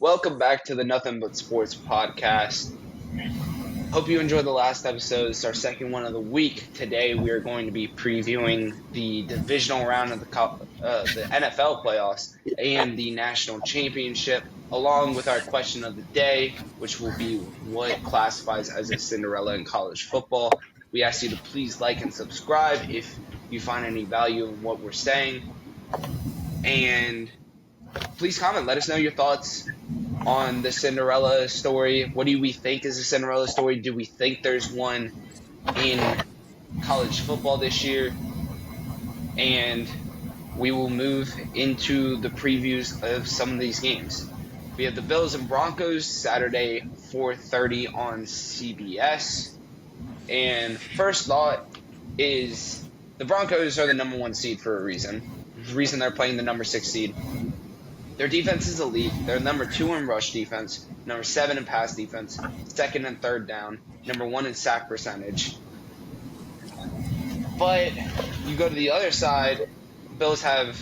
Welcome back to the Nothing But Sports podcast. Hope you enjoyed the last episode. It's our second one of the week. Today we are going to be previewing the divisional round of the NFL playoffs and the national championship, along with our question of the day, which will be what classifies as a Cinderella in college football. We ask you to please like and subscribe if you find any value in what we're saying. And please comment. Let us know your thoughts on the Cinderella story. What do we think is a Cinderella story? Do we think there's one in college football this year? And we will move into the previews of some of these games. We have the Bills and Broncos Saturday 4:30 on CBS. And first thought is the Broncos are the number 1 seed for a reason. The reason they're playing the number 6 seed. Their defense is elite. They're number 2 in rush defense, number 7 in pass defense, second and third down, number 1 in sack percentage. But you go to the other side, Bills have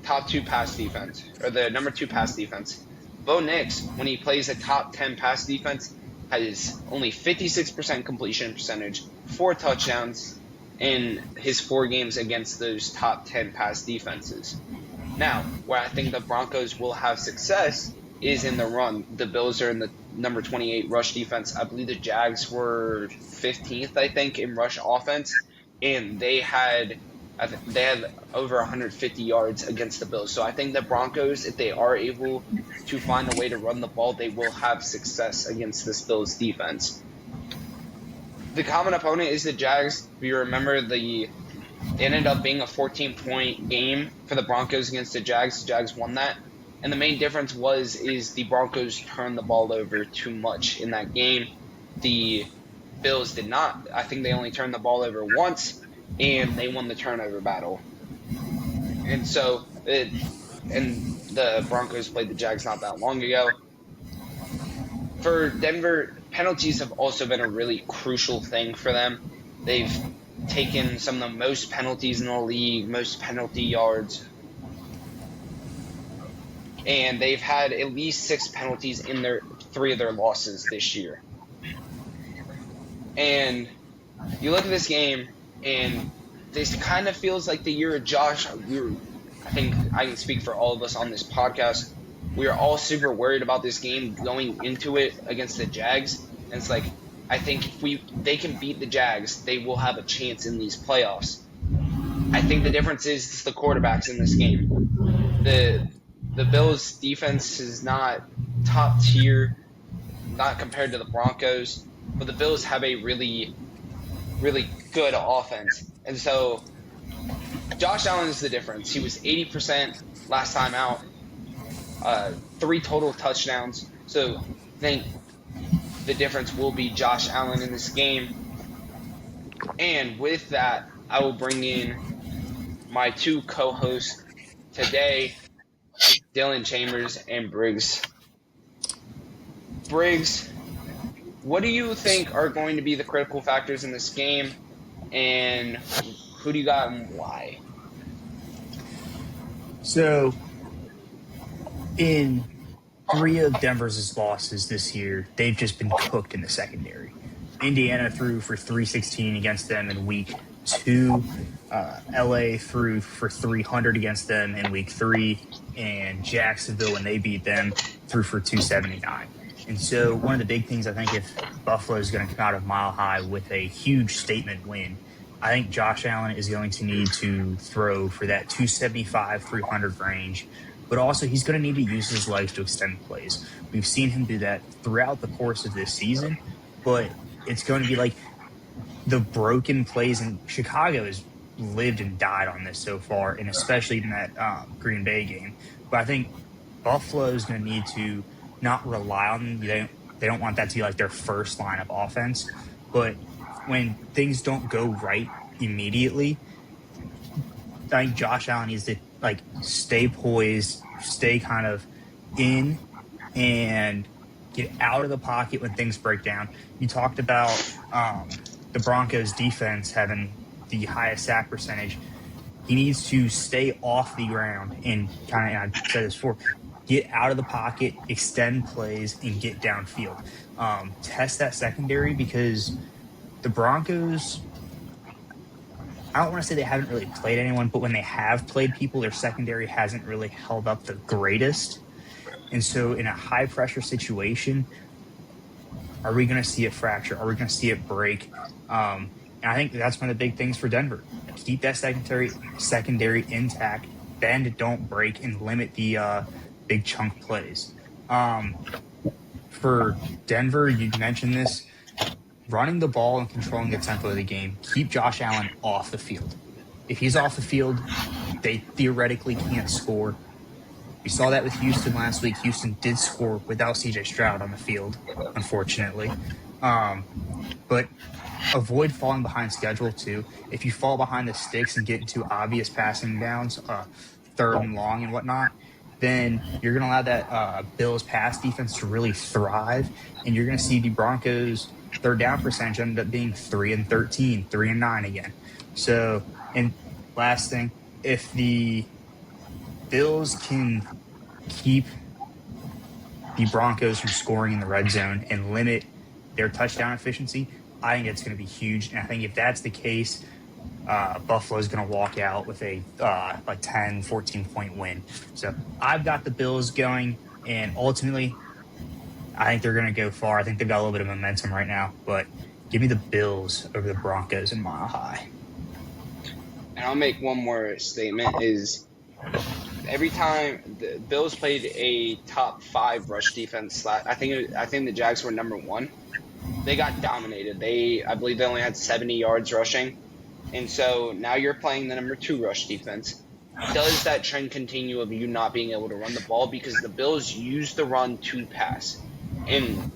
top 2 pass defense, or the number 2 pass defense. Bo Nix, when he plays a top 10 pass defense, has only 56% completion percentage, 4 touchdowns in his 4 games against those top 10 pass defenses. Now, where I think the Broncos will have success is in the run. The Bills are in the number 28 rush defense. I believe the Jags were 15th, in rush offense, and they had over 150 yards against the Bills. So I think the Broncos, if they are able to find a way to run the ball, they will have success against this Bills defense. The common opponent is the Jags. If you remember, it ended up being a 14-point game for the Broncos against the Jags. The Jags won that. And the main difference is the Broncos turned the ball over too much in that game. The Bills did not. I think they only turned the ball over once, and they won the turnover battle. And so, the Broncos played the Jags not that long ago. For Denver, penalties have also been a really crucial thing for them. They've taken some of the most penalties in the league, most penalty yards. And they've had at least 6 penalties in 3 of their losses this year. And you look at this game, and this kind of feels like the year of Josh. I think I can speak for all of us on this podcast. We are all super worried about this game going into it against the Jags. And it's like, I think if they can beat the Jags, they will have a chance in these playoffs. I think the difference is the quarterbacks in this game. The Bills' defense is not top tier, not compared to the Broncos, but the Bills have a really, really good offense. And so Josh Allen is the difference. He was 80% last time out, 3 total touchdowns. So I think the difference will be Josh Allen in this game. And with that, I will bring in my 2 co-hosts today, Dylan Chambers and Briggs. Briggs, what do you think are going to be the critical factors in this game, and who do you got and why? So, in 3 of Denver's losses this year, they've just been cooked in the secondary. Indiana threw for 316 against them in week 2. LA threw for 300 against them in week 3. And Jacksonville, when they beat them, threw for 279. And so one of the big things, I think, if Buffalo is going to come out of Mile High with a huge statement win, I think Josh Allen is going to need to throw for that 275, 300 range. But also, he's going to need to use his legs to extend plays. We've seen him do that throughout the course of this season, but it's going to be like the broken plays. And Chicago has lived and died on this so far, and especially in that Green Bay game. But I think Buffalo is going to need to not rely on them. They don't want that to be like their first line of offense. But when things don't go right immediately, I think Josh Allen needs to stay poised, stay kind of in, and get out of the pocket when things break down. You talked about the Broncos defense having the highest sack percentage. He needs to stay off the ground and I said this before, he get out of the pocket, extend plays, and get downfield. Test that secondary because the Broncos, I don't want to say they haven't really played anyone, but when they have played people, their secondary hasn't really held up the greatest. And so in a high pressure situation, are we going to see it fracture? Are we going to see it break? And I think that's one of the big things for Denver. Keep that secondary intact, bend, don't break, and limit the big chunk plays. For Denver, you mentioned this, running the ball and controlling the tempo of the game. Keep Josh Allen off the field. If he's off the field, they theoretically can't score. We saw that with Houston last week. Houston did score without C.J. Stroud on the field, unfortunately. But avoid falling behind schedule, too. If you fall behind the sticks and get into obvious passing downs, third and long and whatnot, then you're going to allow that Bills pass defense to really thrive, and you're going to see the Broncos' third down percentage end up being 3-13, 3-9 again. So, and last thing, if the Bills can keep the Broncos from scoring in the red zone and limit their touchdown efficiency, I think it's going to be huge. And I think if that's the case, Buffalo's going to walk out with a 10, 14-point win. So I've got the Bills going, and ultimately, I think they're going to go far. I think they've got a little bit of momentum right now, but give me the Bills over the Broncos in Mile High. And I'll make one more statement is every time the Bills played a top 5 rush defense, I think the Jags were number 1. They got dominated. I believe they only had 70 yards rushing. And so now you're playing the number 2 rush defense. Does that trend continue of you not being able to run the ball? Because the Bills use the run to pass. And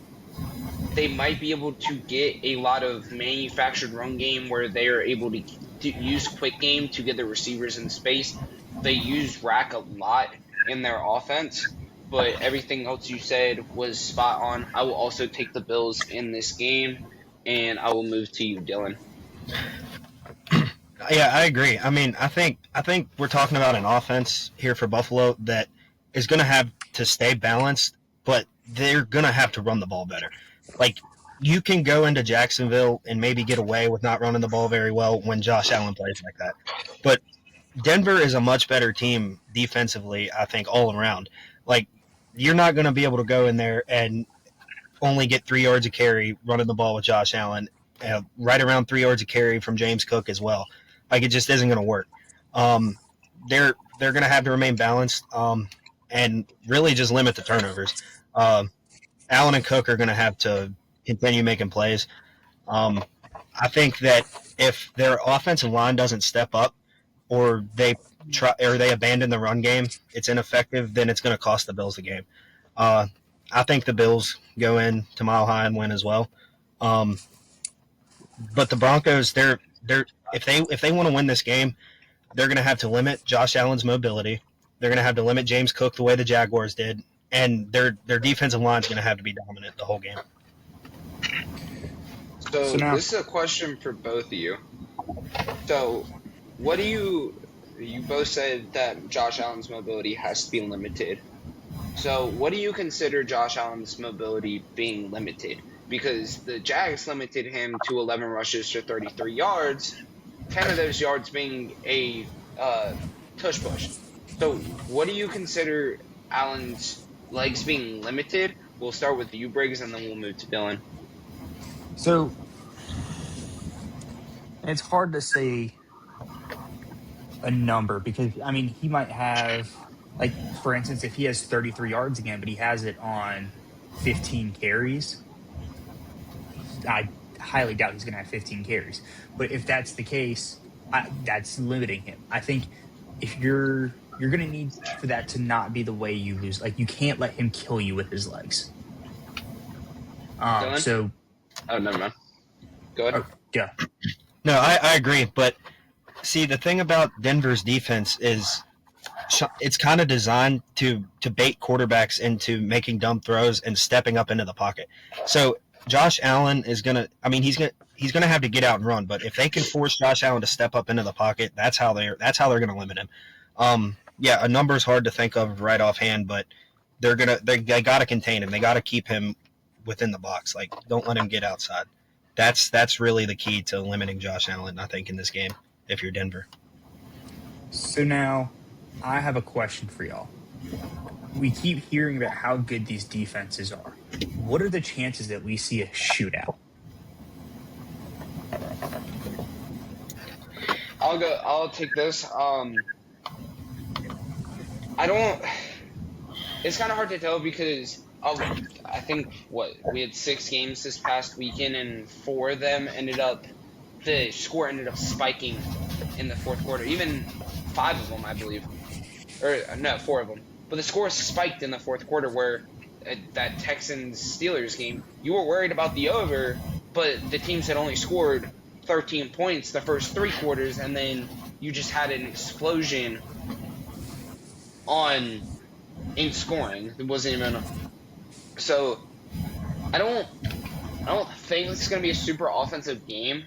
they might be able to get a lot of manufactured run game where they are able to use quick game to get the receivers in space. They use rack a lot in their offense, but everything else you said was spot on. I will also take the Bills in this game, and I will move to you, Dylan. Yeah, I agree. I mean, I think we're talking about an offense here for Buffalo that is going to have to stay balanced, but they're going to have to run the ball better. Like, you can go into Jacksonville and maybe get away with not running the ball very well when Josh Allen plays like that. But Denver is a much better team defensively, I think, all around. Like, you're not going to be able to go in there and only get 3 yards a carry running the ball with Josh Allen, right around 3 yards a carry from James Cook as well. Like, it just isn't going to work. They're going to have to remain balanced and really just limit the turnovers. Allen and Cook are going to have to continue making plays. I think that if their offensive line doesn't step up, or they abandon the run game, it's ineffective, then it's going to cost the Bills the game. I think the Bills go in to Mile High and win as well. But the Broncos, if they want to win this game, they're going to have to limit Josh Allen's mobility. They're going to have to limit James Cook the way the Jaguars did, and their defensive line is going to have to be dominant the whole game. So this is a question for both of you. So what do you both said that Josh Allen's mobility has to be limited. So what do you consider Josh Allen's mobility being limited? Because the Jags limited him to 11 rushes for 33 yards, 10 of those yards being a tush push. So what do you consider Allen's legs being limited? We'll start with you, Briggs, and then we'll move to Dylan. So it's hard to say a number because, I mean, he might have, like, for instance, if he has 33 yards again, but he has it on 15 carries, I highly doubt he's going to have 15 carries. But if that's the case, that's limiting him. I think if you're going to need for that to not be the way you lose. Like, you can't let him kill you with his legs. So. Oh, never mind. Go ahead. Yeah. No, I agree. But see, the thing about Denver's defense is it's kind of designed to bait quarterbacks into making dumb throws and stepping up into the pocket. So Josh Allen is gonna. I mean, he's gonna have to get out and run. But if they can force Josh Allen to step up into the pocket, that's how they're gonna limit him. Yeah, a number is hard to think of right offhand, but they got to contain him. They got to keep him within the box. Like, don't let him get outside. That's really the key to limiting Josh Allen, I think, in this game. If you're Denver. So now, I have a question for y'all. We keep hearing about how good these defenses are. What are the chances that we see a shootout? I'll take this. I don't. It's kind of hard to tell because I think we had 6 games this past weekend, and 4 of them the score ended up spiking in the fourth quarter. Even 5 of them, I believe, or no, 4 of them. But the score spiked in the fourth quarter. Where that Texans Steelers game, you were worried about the over, but the teams had only scored 13 points the first 3 quarters, and then you just had an explosion in scoring. It wasn't even so. I don't think it's going to be a super offensive game.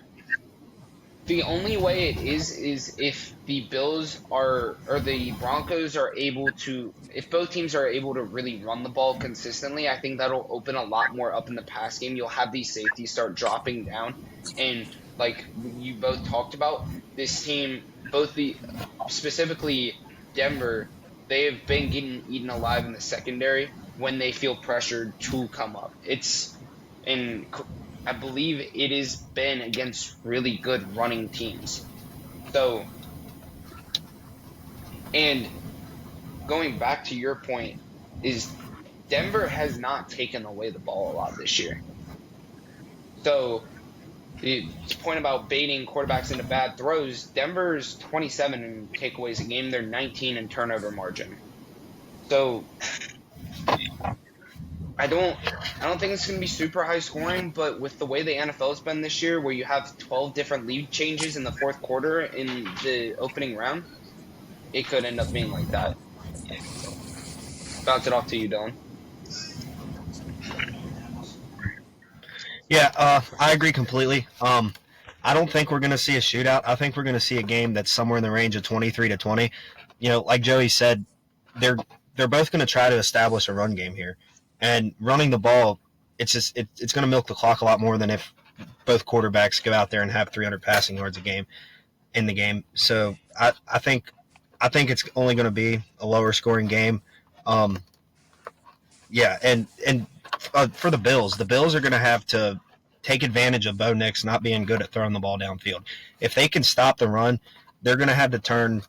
The only way it is if the Bills or the Broncos are able to, if both teams are able to really run the ball consistently, I think that'll open a lot more up in the pass game. You'll have these safeties start dropping down, and like you both talked about, this team, specifically Denver, they have been getting eaten alive in the secondary when they feel pressured to come up. And I believe it has been against really good running teams. So, and going back to your point, is Denver has not taken away the ball a lot this year. So, the point about baiting quarterbacks into bad throws, Denver's 27 in takeaways a game. They're 19 in turnover margin. So, I don't think it's going to be super high scoring, but with the way the NFL's been this year, where you have 12 different lead changes in the fourth quarter in the opening round, it could end up being like that. Bounce it off to you, Dylan. Yeah, I agree completely. I don't think we're going to see a shootout. I think we're going to see a game that's somewhere in the range of 23-20. You know, like Joey said, they're both going to try to establish a run game here, and running the ball, it's going to milk the clock a lot more than if both quarterbacks go out there and have 300 passing yards a game in the game. So I think it's only going to be a lower scoring game. Yeah, and for the Bills are going to have to take advantage of Bo Nix not being good at throwing the ball downfield. If they can stop the run, they're going to have to turn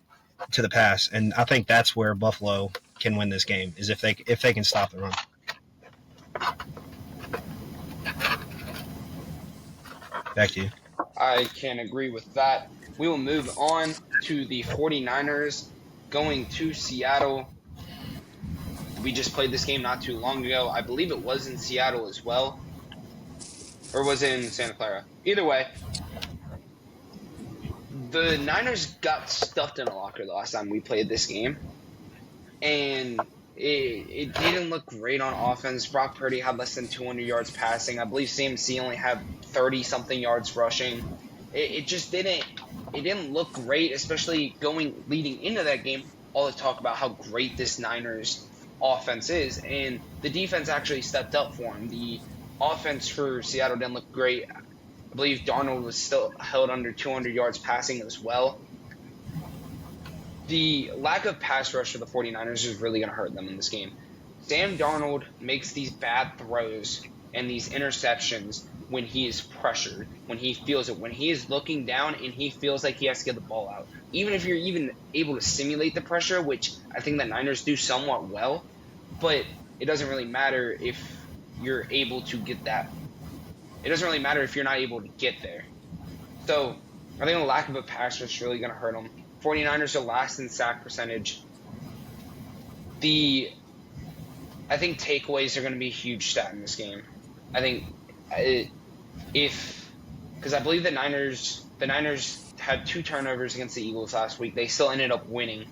to the pass, and I think that's where Buffalo can win this game, is if they can stop the run. Back to you. I can agree with that. We will move on to the 49ers going to Seattle. We just played this game not too long ago. I believe it was in Seattle as well. Or was it in Santa Clara? Either way, the Niners got stuffed in a locker the last time we played this game. And it didn't look great on offense. Brock Purdy had less than 200 yards passing. I believe CMC only had 30-something yards rushing. It just didn't look great, especially leading into that game. All the talk about how great this Niners offense is, and the defense actually stepped up for him. The offense for Seattle didn't look great. I believe Darnold was still held under 200 yards passing as well. The lack of pass rush for the 49ers is really going to hurt them in this game. Sam Darnold makes these bad throws and these interceptions when he is pressured, when he feels it, when he is looking down and he feels like he has to get the ball out. Even if you're even able to simulate the pressure, which I think the Niners do somewhat well, but it doesn't really matter if you're able to get that. It doesn't really matter if you're not able to get there. So I think the lack of a pass rush is really going to hurt them. 49ers are last in sack percentage. I think takeaways are going to be a huge stat in this game. I think because I believe the Niners had 2 turnovers against the Eagles last week. They still ended up winning.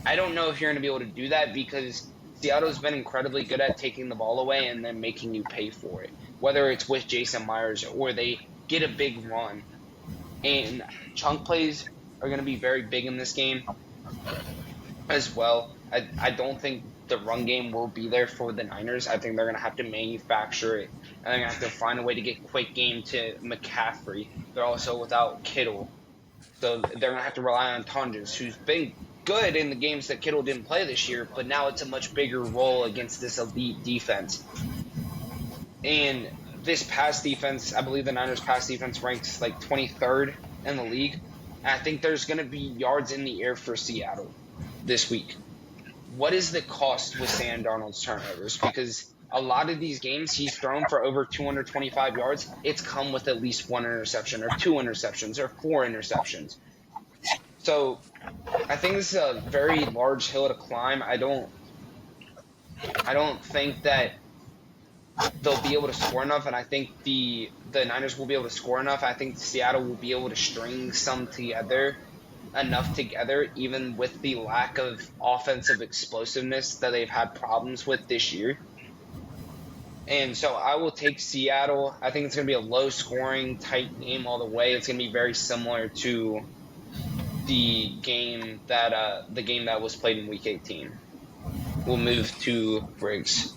I don't know if you're going to be able to do that because Seattle's been incredibly good at taking the ball away and then making you pay for it, whether it's with Jason Myers or they get a big run. And chunk plays are going to be very big in this game as well. I don't think the run game will be there for the Niners. I think they're going to have to manufacture it, and they're going to have to find a way to get quick game to McCaffrey. They're also without Kittle, so they're going to have to rely on Tonjes, who's been good in the games that Kittle didn't play this year, but now it's a much bigger role against this elite defense. And this pass defense, I believe the Niners pass defense ranks like 23rd in the league. And I think there's going to be yards in the air for Seattle this week. What is the cost with Sam Darnold's turnovers? Because a lot of these games he's thrown for over 225 yards. It's come with at least one interception or two interceptions or four interceptions. So I think this is a very large hill to climb. I don't think that they'll be able to score enough, and I think the Niners will be able to score enough. I think Seattle will be able to string some together, even with the lack of offensive explosiveness that they've had problems with this year. And so I will take Seattle. I think it's going to be a low-scoring, tight game all the way. It's going to be very similar to the game that was played in Week 18. We'll move to Briggs.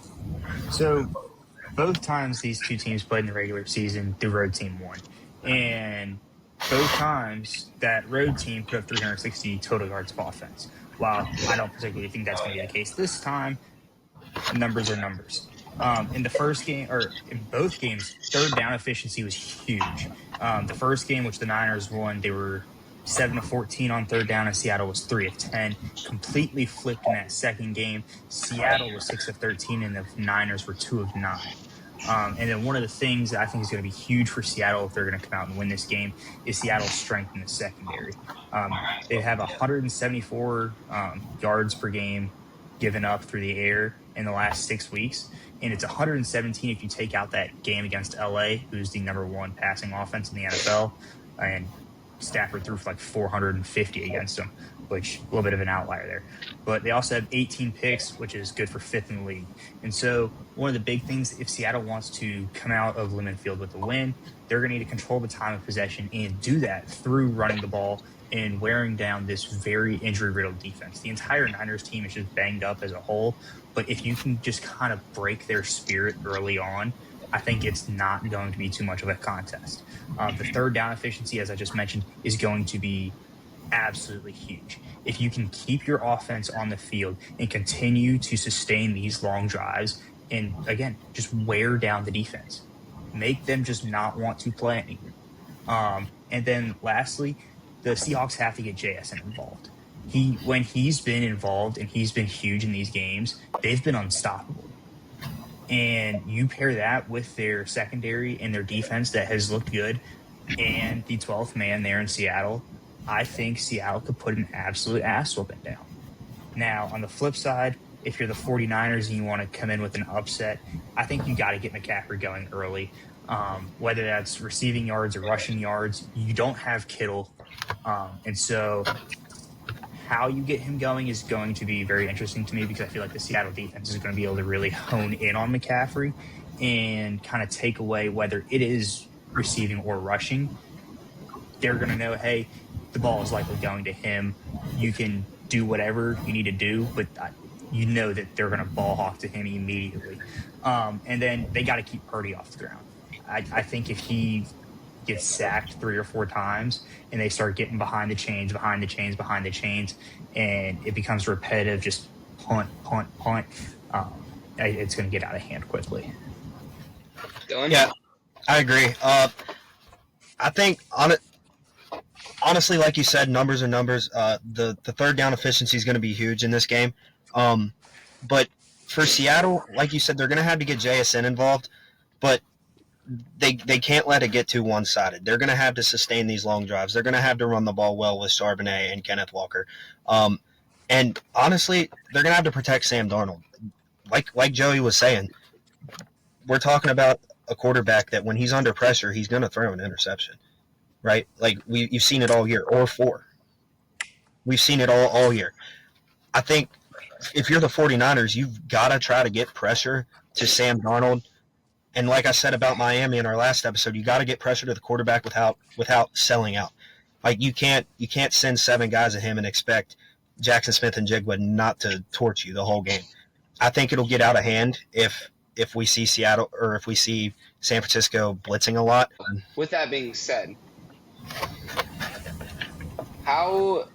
So both times these two teams played in the regular season, the road team won. And both times that road team put up 360 total yards of offense. While I don't particularly think that's going to be the case this time, numbers are numbers. In the first game, or in both games, third down efficiency was huge. The first game, which the Niners won, they were 7 of 14 on third down, and Seattle was 3 of 10. Completely flipped in that second game. Seattle was 6 of 13, and the Niners were 2 of 9. And then one of the things that I think is going to be huge for Seattle if they're going to come out and win this game is Seattle's strength in the secondary. They have 174 yards per game given up through the air in the last 6 weeks. And it's 117 if you take out that game against LA, who's the number one passing offense in the NFL. And Stafford threw for like 450 against them, which a little bit of an outlier there. But they also have 18 picks, which is good for fifth in the league. And so one of the big things, if Seattle wants to come out of Lemon Field with a win, they're going to need to control the time of possession and do that through running the ball and wearing down this very injury-riddled defense. The entire Niners team is just banged up as a whole, but if you can just kind of break their spirit early on, I think it's not going to be too much of a contest. The third down efficiency, as I just mentioned, is going to be absolutely huge. If you can keep your offense on the field and continue to sustain these long drives and, again, just wear down the defense, make them just not want to play anymore. And then lastly, the Seahawks have to get JSN involved. When he's been involved and he's been huge in these games, they've been unstoppable. And you pair that with their secondary and their defense that has looked good and the 12th man there in Seattle, I think Seattle could put an absolute ass whooping down. Now, on the flip side, if you're the 49ers and you want to come in with an upset, I think you got to get McCaffrey going early. Whether that's receiving yards or rushing yards, you don't have Kittle. And so how you get him going is going to be very interesting to me because I feel like the Seattle defense is going to be able to really hone in on McCaffrey and kind of take away whether it is receiving or rushing. They're going to know, hey, the ball is likely going to him. You can do whatever you need to do, but you know that they're going to ball hawk to him immediately. And then they got to keep Purdy off the ground. I think if he gets sacked 3 or 4 times and they start getting behind the chains, and it becomes repetitive, just punt, it's going to get out of hand quickly. Dylan? Yeah, I agree. I think honestly, like you said, numbers are numbers. The third down efficiency is going to be huge in this game. But for Seattle, like you said, they're going to have to get JSN involved, but they can't let it get too one-sided. They're going to have to sustain these long drives. They're going to have to run the ball well with Charbonnet and Kenneth Walker. And honestly, they're going to have to protect Sam Darnold. Like Joey was saying, we're talking about a quarterback that when he's under pressure, he's going to throw an interception, right? Like you've seen it all year, or 4. We've seen it all year. I think if you're the 49ers, you've got to try to get pressure to Sam Darnold. And like I said about Miami in our last episode, you got to get pressure to the quarterback without selling out. Like you can't send 7 guys at him and expect Jackson Smith and Jigba not to torch you the whole game. I think it'll get out of hand if we see Seattle or if we see San Francisco blitzing a lot. With that being said, how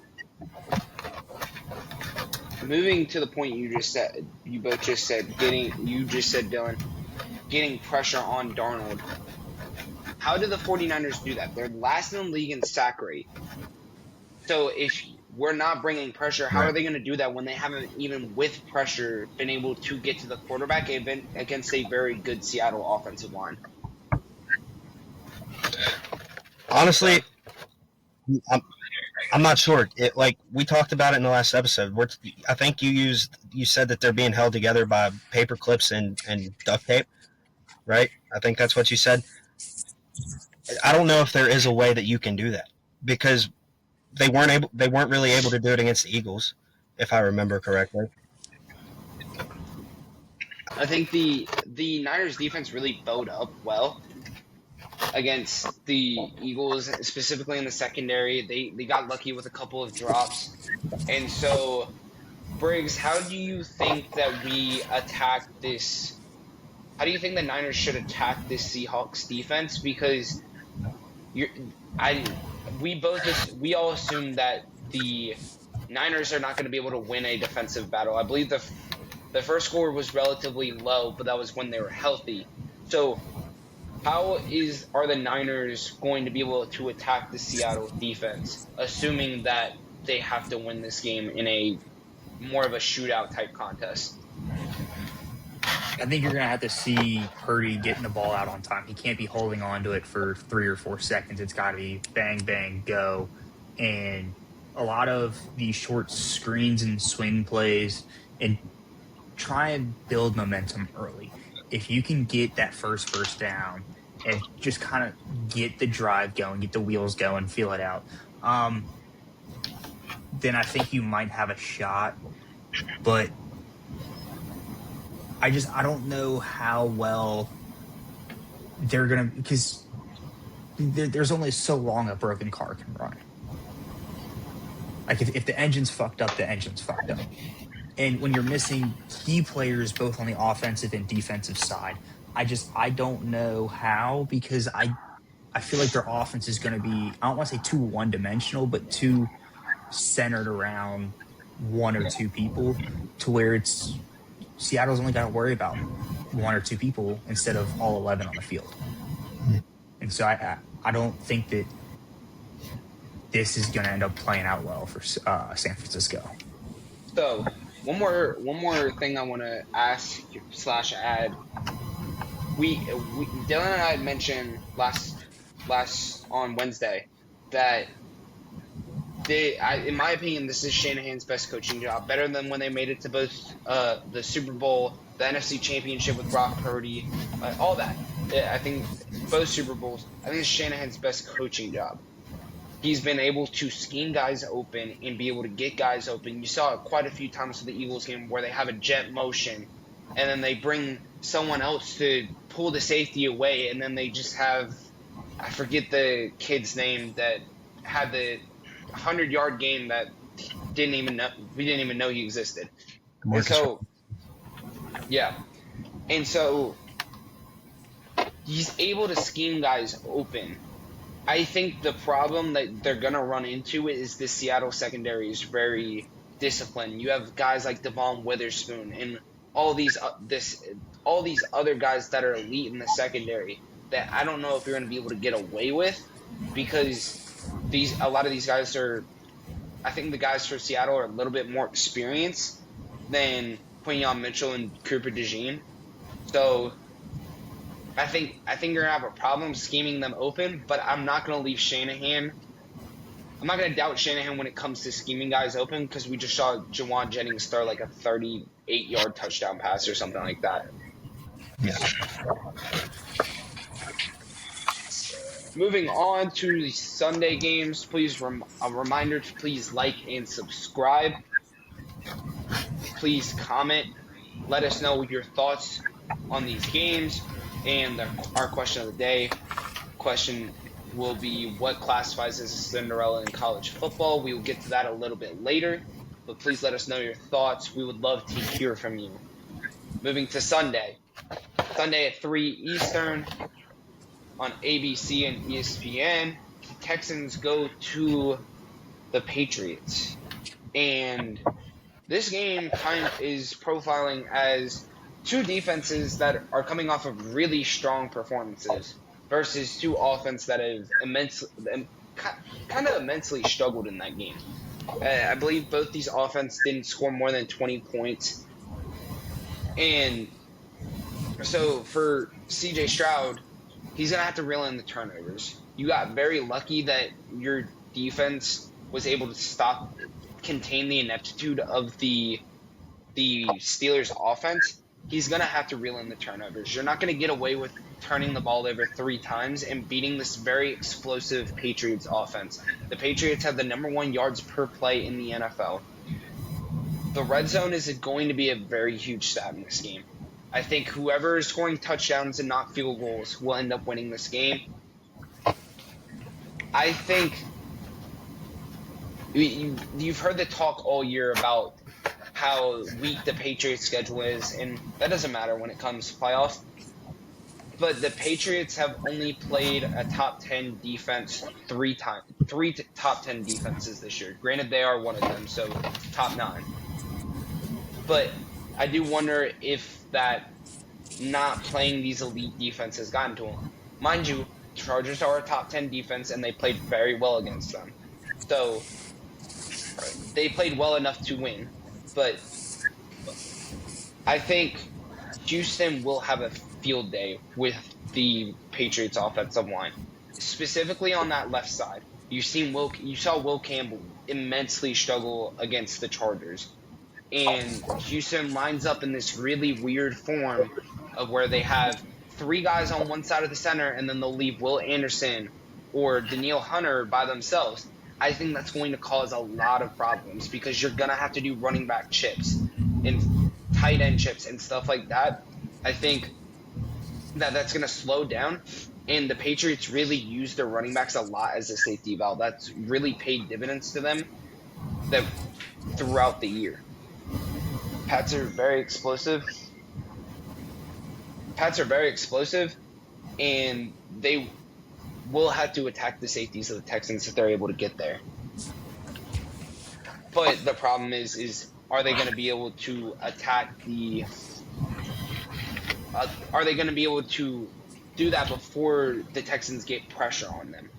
moving to the point you both just said, Dylan, getting pressure on Darnold. How do the 49ers do that? They're last in the league in sack rate. So if we're not bringing pressure, how are they going to do that when they haven't, even with pressure, been able to get to the quarterback against a very good Seattle offensive line? Honestly, I'm not sure. Like we talked about it in the last episode. I think you said that they're being held together by paper clips and duct tape, right? I think that's what you said. I don't know if there is a way that you can do that because they weren't really able to do it against the Eagles, if I remember correctly. I think the Niners defense really bowed up well against the Eagles, specifically in the secondary. They got lucky with a couple of drops. And so, Briggs, how do you think that we attack this? How do you think the Niners should attack this Seahawks defense? Because we all assume that the Niners are not going to be able to win a defensive battle. I believe the first score was relatively low, but that was when they were healthy. So how are the Niners going to be able to attack the Seattle defense, assuming that they have to win this game in a more of a shootout type contest? I think you're going to have to see Purdy getting the ball out on time. He can't be holding on to it for 3 or 4 seconds. It's got to be bang, bang, go. And a lot of these short screens and swing plays, and try and build momentum early. If you can get that first down and just kind of get the drive going, get the wheels going, feel it out, then I think you might have a shot. But I don't know how well they're going to, because there's only so long a broken car can run. Like if the engine's fucked up, the engine's fucked up. And when you're missing key players both on the offensive and defensive side, I don't know how, because I feel like their offense is going to be, I don't want to say too one-dimensional, but too centered around 1 or 2 people, to where it's Seattle's only got to worry about 1 or 2 people instead of all 11 on the field. And so I don't think that this is going to end up playing out well for San Francisco. So one more thing I want to ask / add. Dylan and I had mentioned last on Wednesday that in my opinion, this is Shanahan's best coaching job, better than when they made it to both the Super Bowl, the NFC Championship with Brock Purdy, all that. I think both Super Bowls. I think it's Shanahan's best coaching job. He's been able to scheme guys open and be able to get guys open. You saw it quite a few times in the Eagles game where they have a jet motion, and then they bring someone else to pull the safety away, and then they just have, I forget the kid's name that had the 100-yard game that we didn't even know he existed. And so, yeah. And so he's able to scheme guys open. I think the problem that they're going to run into is the Seattle secondary is very disciplined. You have guys like Devon Witherspoon and all these other guys that are elite in the secondary that I don't know if you're going to be able to get away with, because a lot of these guys I think the guys for Seattle are a little bit more experienced than Quinyon Mitchell and Cooper DeJean. So I think you're going to have a problem scheming them open, but I'm not going to leave Shanahan. I'm not going to doubt Shanahan when it comes to scheming guys open, because we just saw Jawan Jennings throw like a 38-yard touchdown pass or something like that. Yeah. Moving on to the Sunday games, please a reminder to please like and subscribe. Please comment. Let us know your thoughts on these games. And our question of the day question will be, what classifies as a Cinderella in college football? We will get to that a little bit later, but please let us know your thoughts. We would love to hear from you. Moving to Sunday. Sunday at 3 Eastern on ABC and ESPN, the Texans go to the Patriots. And this game kind of is profiling as two defenses that are coming off of really strong performances versus two offenses that have immensely struggled in that game. I believe both these offenses didn't score more than 20 points. And so for CJ Stroud, he's going to have to reel in the turnovers. You got very lucky that your defense was able to contain the ineptitude of the Steelers offense. He's going to have to reel in the turnovers. You're not going to get away with turning the ball over 3 times and beating this very explosive Patriots offense. The Patriots have the number 1 yards per play in the NFL. The red zone is going to be a very huge stat in this game. I think whoever is scoring touchdowns and not field goals will end up winning this game. I think you've heard the talk all year about how weak the Patriots schedule is, and that doesn't matter when it comes to playoffs. But the Patriots have only played a top 10 defense 3 times. 3 top 10 defenses this year. Granted, they are one of them, so top 9. But I do wonder if that not playing these elite defenses gotten to them. Mind you, Chargers are a top 10 defense, and they played very well against them. So they played well enough to win. But I think Houston will have a field day with the Patriots offensive line, specifically on that left side. You saw Will Campbell immensely struggle against the Chargers, and Houston lines up in this really weird form of where they have 3 guys on one side of the center, and then they'll leave Will Anderson or Danielle Hunter by themselves. I think that's going to cause a lot of problems because you're going to have to do running back chips and tight end chips and stuff like that. I think that's going to slow down, and the Patriots really use their running backs a lot as a safety valve. That's really paid dividends to them throughout the year. Pats are very explosive, and they will have to attack the safeties of the Texans if they're able to get there. But the problem is are they going to be able to attack are they going to be able to do that before the Texans get pressure on them?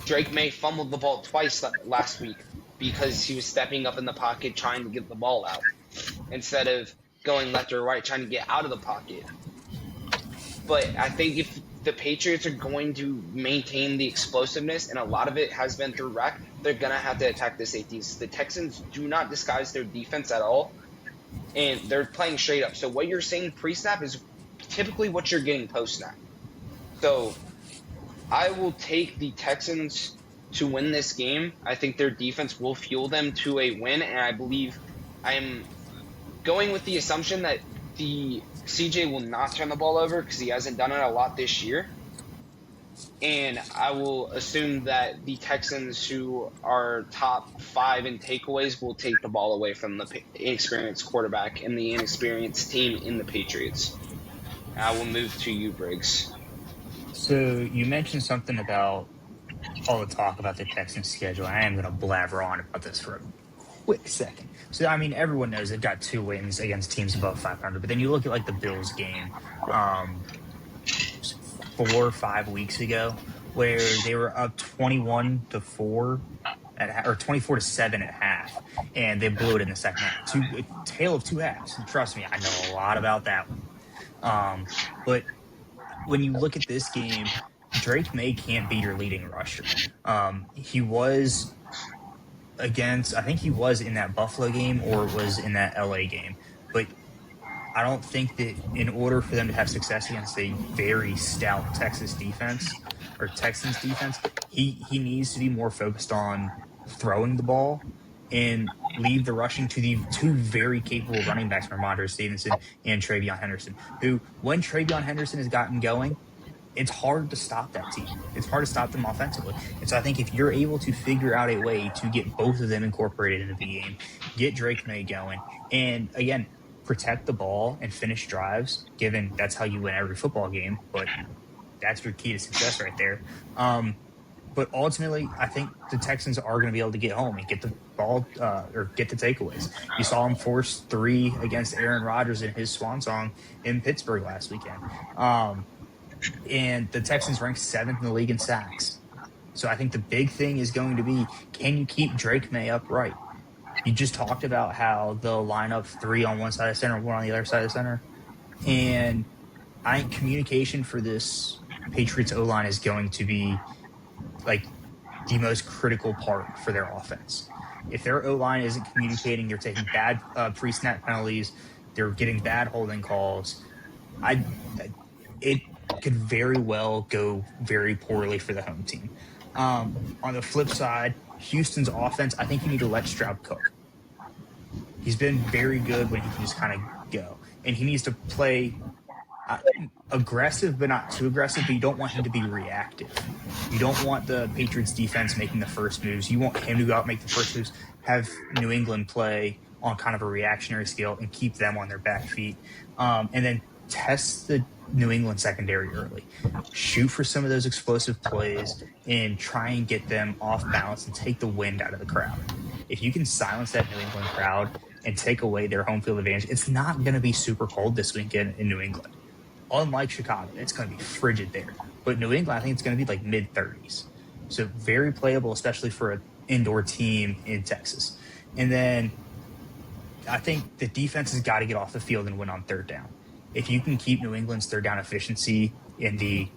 Drake May fumbled the ball twice last week because he was stepping up in the pocket trying to get the ball out instead of going left or right trying to get out of the pocket. But I think if the Patriots are going to maintain the explosiveness, and a lot of it has been through rack, they're going to have to attack the safeties. The Texans do not disguise their defense at all, and they're playing straight up. So what you're seeing pre-snap is typically what you're getting post-snap. So I will take the Texans to win this game. I think their defense will fuel them to a win, and I believe I'm going with the assumption that the CJ will not turn the ball over because he hasn't done it a lot this year. And I will assume that the Texans, who are top 5 in takeaways, will take the ball away from the inexperienced quarterback and the inexperienced team in the Patriots. I will move to you, Briggs. So you mentioned something about all the talk about the Texans schedule. I am going to blabber on about this for a quick second. So, I mean, everyone knows they've got 2 wins against teams above 500, but then you look at, like, the Bills game 4 or 5 weeks ago where they were up 21-4 or 24-7 at half, and they blew it in the second half. A tale of 2 halves. And trust me, I know a lot about that one. But when you look at this game, Drake May can't be your leading rusher. He was I think he was in that Buffalo game or was in that LA game. But I don't think that in order for them to have success against a very stout Texans defense, he needs to be more focused on throwing the ball and leave the rushing to the 2 very capable running backs, Ramondre Stevenson and Travion Henderson, who, when Travion Henderson has gotten going, it's hard to stop that team. It's hard to stop them offensively. And so I think if you're able to figure out a way to get both of them incorporated into the game, get Drake May going, and again, protect the ball and finish drives, given that's how you win every football game, but that's your key to success right there. But ultimately, I think the Texans are going to be able to get home and get the ball or get the takeaways. You saw him force 3 against Aaron Rodgers in his swan song in Pittsburgh last weekend. And the Texans ranked 7th in the league in sacks. So I think the big thing is going to be, can you keep Drake May upright? You just talked about how they'll line up 3 on one side of center, 1 on the other side of center. And I think communication for this Patriots O-line is going to be like the most critical part for their offense. If their O-line isn't communicating, they're taking bad pre-snap penalties, they're getting bad holding calls. It could very well go very poorly for the home team. On the flip side, Houston's offense, I think you need to let Stroud cook. He's been very good when he can just kind of go. And he needs to play aggressive, but not too aggressive, but you don't want him to be reactive. You don't want the Patriots defense making the first moves. You want him to go out and make the first moves, have New England play on kind of a reactionary scale and keep them on their back feet. And then test the New England secondary early. Shoot for some of those explosive plays and try and get them off balance and take the wind out of the crowd. If you can silence that New England crowd and take away their home field advantage, it's not going to be super cold this weekend in New England. Unlike Chicago, it's going to be frigid there. But New England, I think it's going to be like mid-30s. So very playable, especially for an indoor team in Texas. And then I think the defense has got to get off the field and win on third down. If you can keep New England's third down efficiency in the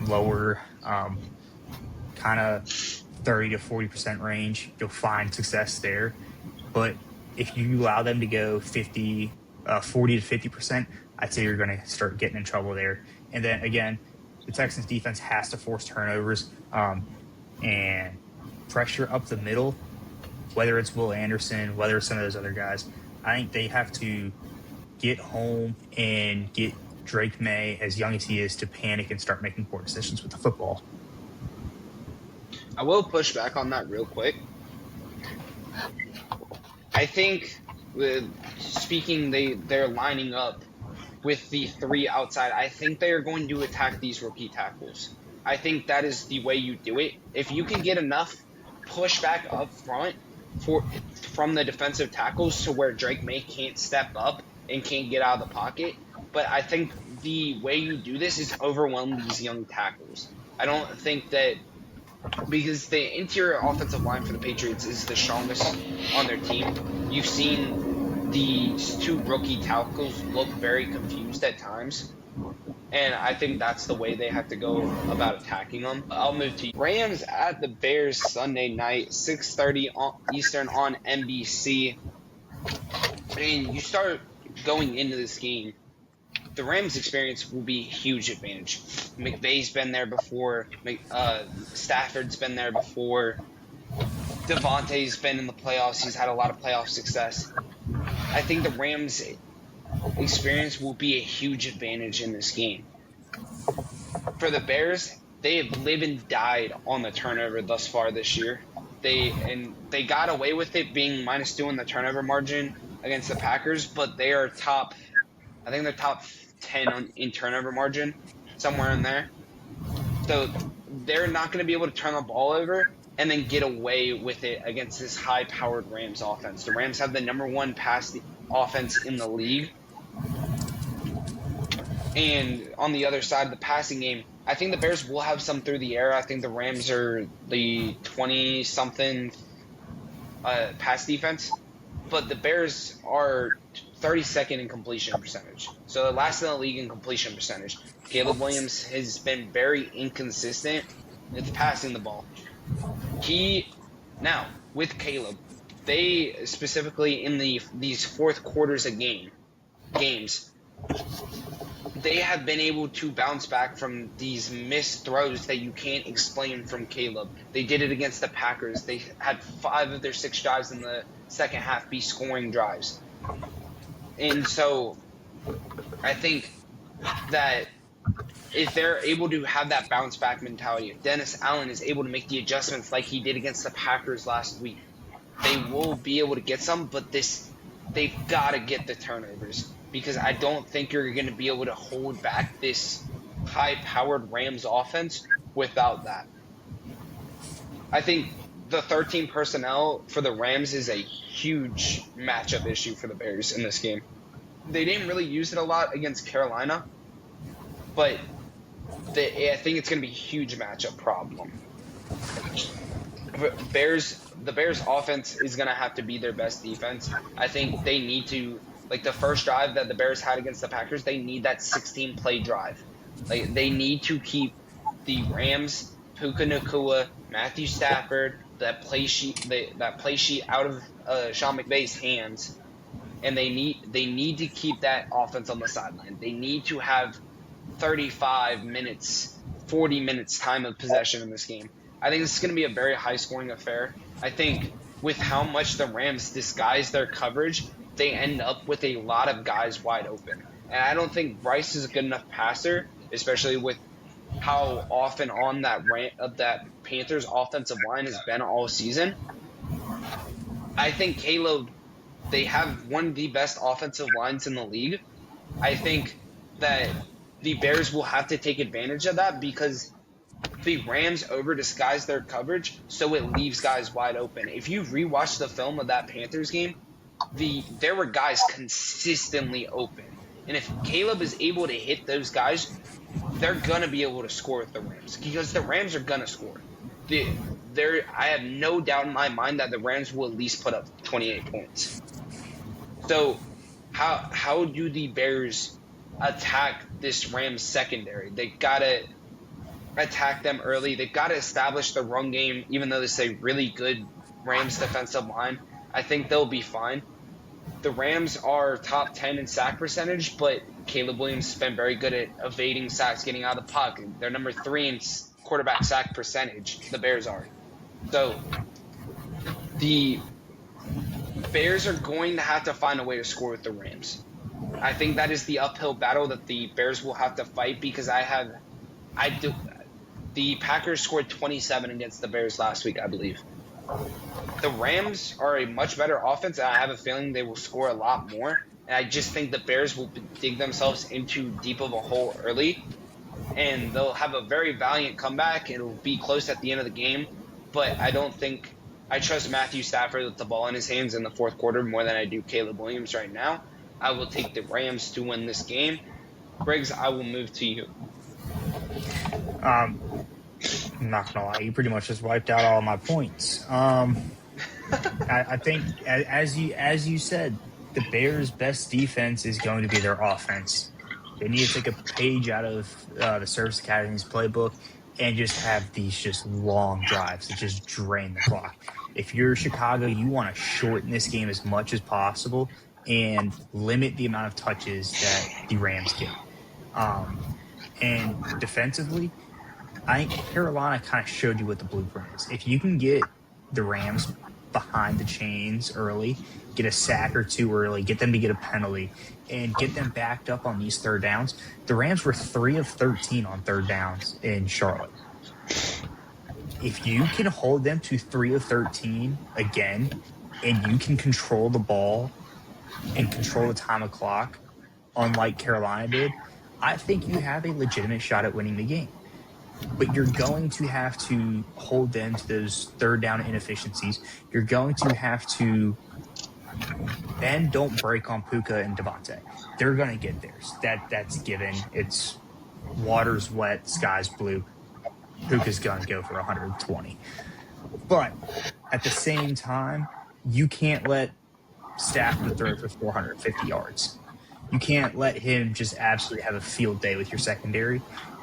lower kind of 30 to 40% range, you'll find success there. But if you allow them to go 40 to 50%, I'd say you're going to start getting in trouble there. And then, again, the Texans defense has to force turnovers and pressure up the middle, whether it's Will Anderson, whether it's some of those other guys. I think they have to get home and get Drake May, as young as he is, to panic and start making poor decisions with the football. I will push back on that real quick. I think, they're lining up with the 3 outside. I think they are going to attack these rookie tackles. I think that is the way you do it. If you can get enough pushback up front from the defensive tackles to where Drake May can't step up and can't get out of the pocket. But I think the way you do this is overwhelm these young tackles. I don't think that, because the interior offensive line for the Patriots is the strongest on their team. You've seen these 2 rookie tackles look very confused at times. And I think that's the way they have to go about attacking them. I'll move to Rams at the Bears Sunday night, 6:30 Eastern on NBC. And you start going into this game, the Rams' experience will be a huge advantage. McVay's been there before. Stafford's been there before. Devontae's been in the playoffs. He's had a lot of playoff success. I think the Rams' experience will be a huge advantage in this game. For the Bears, they have lived and died on the turnover thus far this year. They got away with it being -2 in the turnover margin against the Packers, but they are top 10 in turnover margin, somewhere in there. So they're not going to be able to turn the ball over and then get away with it against this high-powered Rams offense. The Rams have the number 1 pass offense in the league. And on the other side of the passing game, I think the Bears will have some through the air. I think the Rams are the 20-something pass defense. But the Bears are 32nd in completion percentage. So they're last in the league in completion percentage. Caleb Williams has been very inconsistent with passing the ball. Now, with Caleb, they specifically in these fourth quarters of games, they have been able to bounce back from these missed throws that you can't explain from Caleb. They did it against the Packers. They had 5 of their 6 drives in the second half be scoring drives. And so I think that if they're able to have that bounce back mentality, if Dennis Allen is able to make the adjustments like he did against the Packers last week, they will be able to get some, but they've got to get the turnovers. because I don't think you're going to be able to hold back this high-powered Rams offense without that. I think the 13 personnel for the Rams is a huge matchup issue for the Bears in this game. They didn't really use it a lot against Carolina, but I think it's going to be a huge matchup problem. The Bears offense is going to have to be their best defense. I think they need to, like the first drive that the Bears had against the Packers, they need that 16 play drive. Like they need to keep the Rams, Puka Nacua, Matthew Stafford, that play sheet out of Sean McVay's hands, and they need to keep that offense on the sideline. They need to have 35 minutes, 40 minutes time of possession in this game. I think this is going to be a very high-scoring affair. I think with how much the Rams disguise their coverage, they end up with a lot of guys wide open. And I don't think Bryce is a good enough passer, especially with how often on that Panthers offensive line has been all season. I think Caleb, they have one of the best offensive lines in the league. I think that the Bears will have to take advantage of that because the Rams over disguise their coverage, so it leaves guys wide open. If you rewatch the film of that Panthers game, there were guys consistently open. And if Caleb is able to hit those guys, they're going to be able to score with the Rams because the Rams are going to score. I have no doubt in my mind that the Rams will at least put up 28 points. So how do the Bears attack this Rams secondary? They got to attack them early. They've got to establish the run game, even though this is a really good Rams defensive line. I think they'll be fine. The Rams are top 10 in sack percentage, but Caleb Williams has been very good at evading sacks, getting out of the pocket. They're number 3 in quarterback sack percentage. The Bears are. So the Bears are going to have to find a way to score with the Rams. I think that is the uphill battle that the Bears will have to fight because the Packers scored 27 against the Bears last week, I believe. The Rams are a much better offense, and I have a feeling they will score a lot more. And I just think the Bears will dig themselves into deep of a hole early, and they'll have a very valiant comeback. It'll be close at the end of the game, but I don't think I trust Matthew Stafford with the ball in his hands in the fourth quarter more than I do Caleb Williams right now. I will take the Rams to win this game. Briggs, I will move to you. I'm not gonna lie, you pretty much just wiped out all my points. I think, as you said, the Bears' best defense is going to be their offense. They need to take a page out of the Service Academy's playbook and just have these just long drives that just drain the clock. If you're Chicago, you want to shorten this game as much as possible and limit the amount of touches that the Rams get. And defensively, I think Carolina kind of showed you what the blueprint is. If you can get the Rams behind the chains early, get a sack or two early, get them to get a penalty, and get them backed up on these third downs. The Rams were 3 of 13 on third downs in Charlotte. If you can hold them to 3 of 13 again, and you can control the ball and control the time of clock, unlike Carolina did, I think you have a legitimate shot at winning the game. But you're going to have to hold them to those third down inefficiencies. You're going to have to then don't break on Puka and Devontae. They're going to get theirs. That's given. It's water's wet, sky's blue. Puka's going to go for 120. But at the same time, you can't let Stafford throw for 450 yards. You can't let him just absolutely have a field day with your secondary.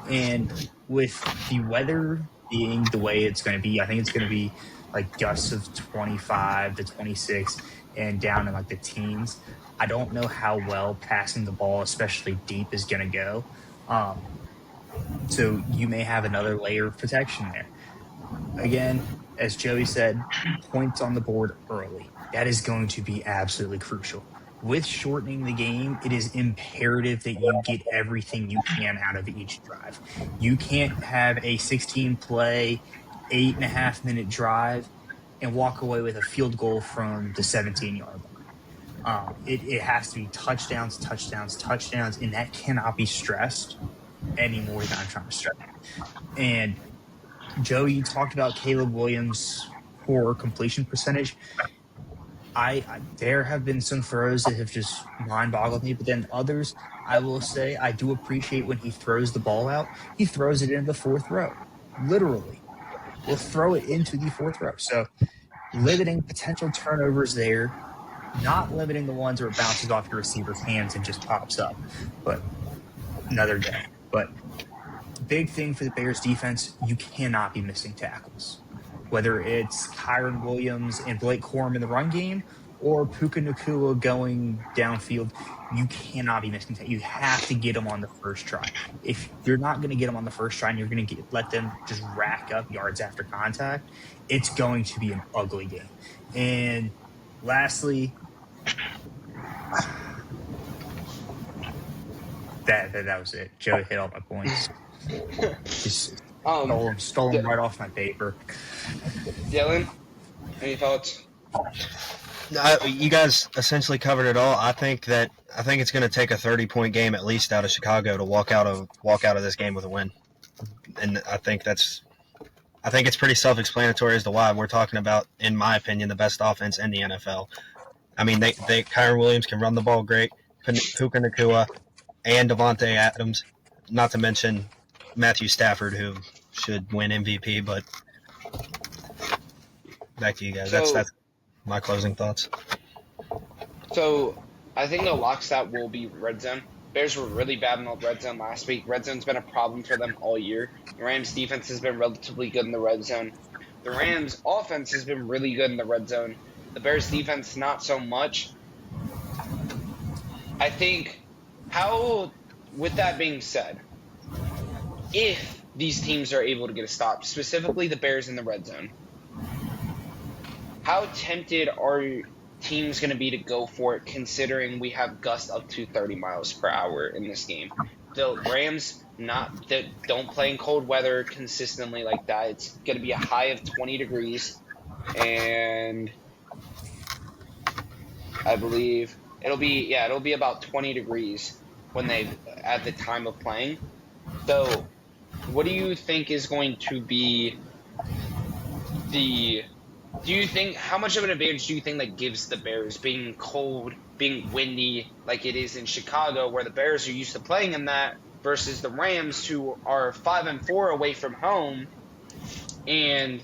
And with the weather being the way it's going to be, I think it's going to be like gusts of 25 to 26 and down in like the teens. I don't know how well passing the ball, especially deep, is going to go. So you may have another layer of protection there. Again, as Joey said, points on the board early. That is going to be absolutely crucial. With shortening the game, it is imperative that you get everything you can out of each drive. You can't have a 16-play, 8.5-minute drive and walk away with a field goal from the 17-yard It has to be touchdowns, touchdowns, touchdowns, and that cannot be stressed any more than I'm trying to stress. And Joey, you talked about Caleb Williams' poor completion percentage. There have been some throws that have just mind boggled me, but then others, I will say, I do appreciate when he throws the ball out. He throws it into the fourth row, literally. Will throw it into the fourth row. So limiting potential turnovers there, not limiting the ones where it bounces off your receiver's hands and just pops up. But another day. But big thing for the Bears defense, you cannot be missing tackles. Whether it's Kyron Williams and Blake Corum in the run game or Puka Nacua going downfield, you cannot be missing tackles. You have to get them on the first try. If you're not going to get them on the first try and you're going to let them just rack up yards after contact, it's going to be an ugly game. And lastly, that was it. Joey hit all my points. Just stole them right off my paper. Dylan, any thoughts? You guys essentially covered it all. I think it's going to take a 30-point game at least out of Chicago to walk out of this game with a win, and I think it's pretty self-explanatory as to why we're talking about, in my opinion, the best offense in the NFL. I mean, Kyron Williams can run the ball great, Puka Nacua, and Devontae Adams, not to mention Matthew Stafford, who should win MVP. But back to you guys. That's my closing thoughts. So I think the lockstep will be red zone. Bears were really bad in the red zone last week. Red zone's been a problem for them all year. The Rams' defense has been relatively good in the red zone. The Rams' offense has been really good in the red zone. The Bears' defense, not so much. I think, with that being said, if these teams are able to get a stop, specifically the Bears in the red zone, how tempted are teams going to be to go for it, considering we have gusts up to 30 miles per hour in this game? The Rams don't play in cold weather consistently like that. It's going to be a high of 20 degrees, and I believe it'll be about 20 degrees at the time of playing. So what do you think is going to be how much of an advantage do you think that gives the Bears, being cold, being windy like it is in Chicago, where the Bears are used to playing in that, versus the Rams, who are 5-4 away from home and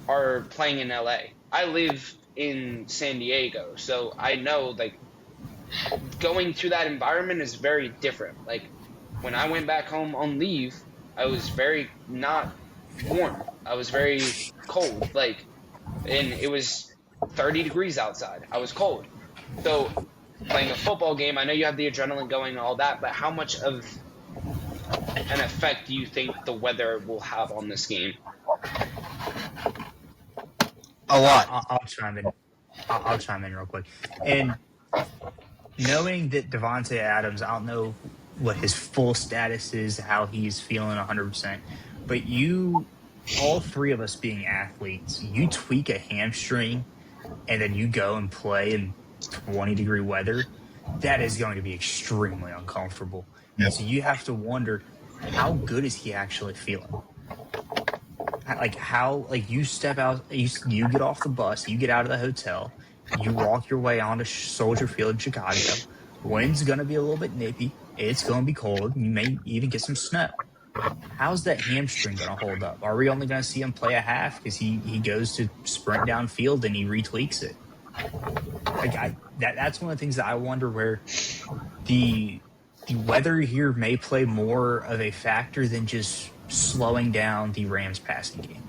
are playing in LA? I live in San Diego, so I know going to that environment is very different. Like when I went back home on leave, I was very not warm. I was very cold. And it was 30 degrees outside. I was cold. So playing a football game, I know you have the adrenaline going and all that, but how much of an effect do you think the weather will have on this game? A lot. I'll chime in. I'll chime in real quick. And knowing that Devontae Adams, I don't know what his full status is, how he's feeling 100%, but all three of us being athletes, you tweak a hamstring and then you go and play in 20-degree weather, that is going to be extremely uncomfortable. Yep. So you have to wonder, how good is he actually feeling? You step out, you get off the bus, you get out of the hotel, you walk your way onto Soldier Field in Chicago. Wind's going to be a little bit nippy. It's going to be cold. You may even get some snow. How's that hamstring going to hold up? Are we only going to see him play a half because he goes to sprint downfield and he retweaks it? That's one of the things that I wonder, where the weather here may play more of a factor than just slowing down the Rams passing game.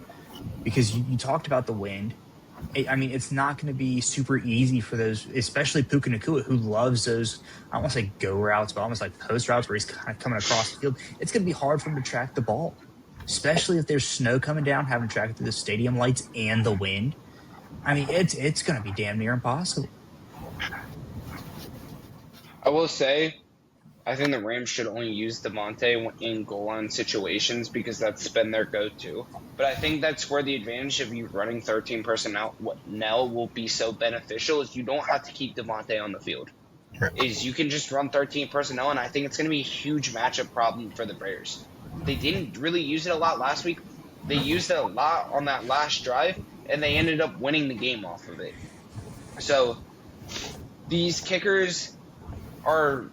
Because you talked about the wind. I mean, it's not going to be super easy for those, especially Puka Nacua, who loves those, I don't want to say go routes, but almost like post routes where he's kind of coming across the field. It's going to be hard for him to track the ball, especially if there's snow coming down, having to track it through the stadium lights and the wind. I mean, it's going to be damn near impossible. I will say, I think the Rams should only use Devontae in goal line situations because that's been their go-to. But I think that's where the advantage of you running 13 personnel will be so beneficial is you don't have to keep Devontae on the field. Right. Is you can just run 13 personnel, and I think it's going to be a huge matchup problem for the Bears. They didn't really use it a lot last week. They used it a lot on that last drive, and they ended up winning the game off of it. So these kickers are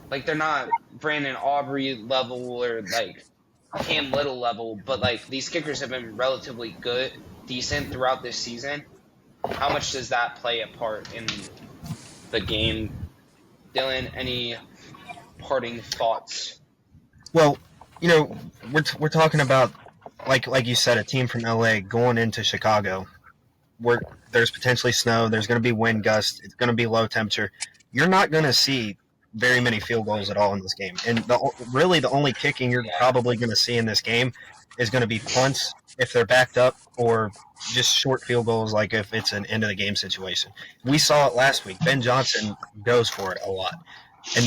like they're not Brandon Aubrey level or like Cam Little level, but like these kickers have been relatively decent throughout this season. How much does that play a part in the game? Dylan, any parting thoughts? Well, we're talking about like you said, a team from LA going into Chicago, where there's potentially snow, there's going to be wind gusts, it's going to be low temperature. You're not going to see very many field goals at all in this game, and really the only kicking you're probably going to see in this game is going to be punts if they're backed up, or just short field goals, like if it's an end of the game situation. We saw it last week. Ben Johnson goes for it a lot, and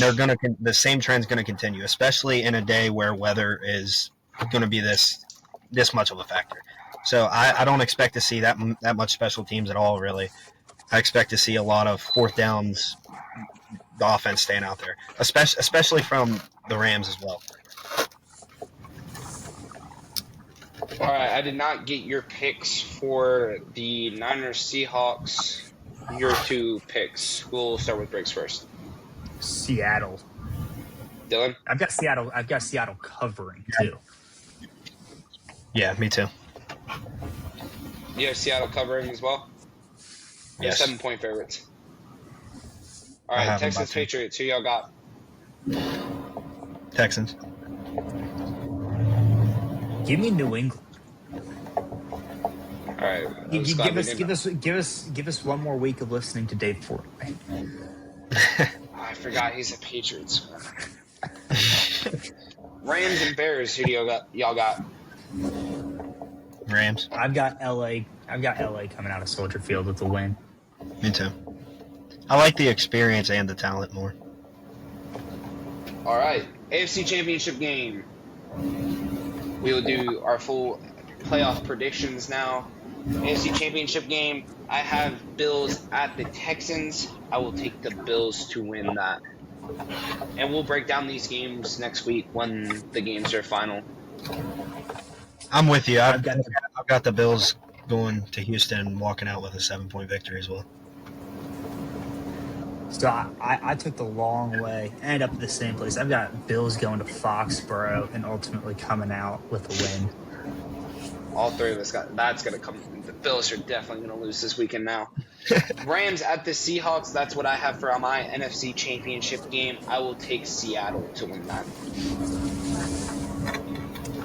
the same trend's going to continue, especially in a day where weather is going to be this much of a factor. So I don't expect to see that much special teams at all, really. I expect to see a lot of fourth downs, the offense staying out there, especially from the Rams as well. All right, I did not get your picks for the Niners Seahawks. Your two picks. We'll start with Briggs first. Seattle. Dylan? I've got Seattle covering too. Yeah, me too. You have Seattle covering as well? Yes. 7-point favorites. All right, Texans Patriots. Who y'all got? Texans. Give me New England. All right. Give us one more week of listening to Dave Ford. I forgot he's a Patriots fan. Rams and Bears. Who do y'all got? Rams. I've got LA coming out of Soldier Field with the win. Me too. I like the experience and the talent more. All right, AFC Championship game. We will do our full playoff predictions now. AFC Championship game. I have Bills at the Texans. I will take the Bills to win that. And we'll break down these games next week when the games are final. I'm with you. I've got the Bills going to Houston and walking out with a 7-point victory as well. So I took the long way, ended up at the same place. I've got Bills going to Foxborough and ultimately coming out with a win. All three of us that's going to come. The Bills are definitely going to lose this weekend now. Rams at the Seahawks. That's what I have for my NFC Championship game. I will take Seattle to win that.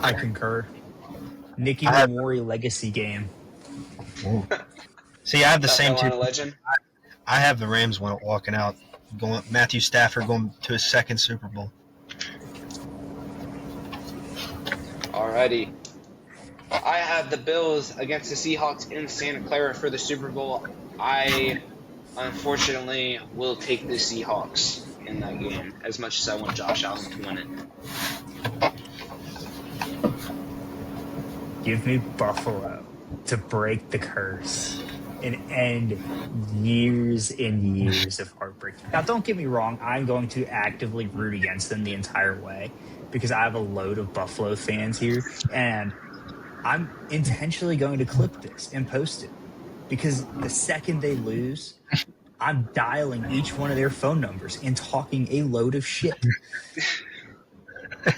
I concur. Nicky Memorial legacy game. See, I have the same two. Legend. I have the Rams walking out, Matthew Stafford going to his second Super Bowl. Alrighty. I have the Bills against the Seahawks in Santa Clara for the Super Bowl. I, unfortunately, will take the Seahawks in that game, as much as I want Josh Allen to win it. Give me Buffalo to break the curse and end years and years of heartbreak. Now, don't get me wrong. I'm going to actively root against them the entire way because I have a load of Buffalo fans here, and I'm intentionally going to clip this and post it because the second they lose, I'm dialing each one of their phone numbers and talking a load of shit.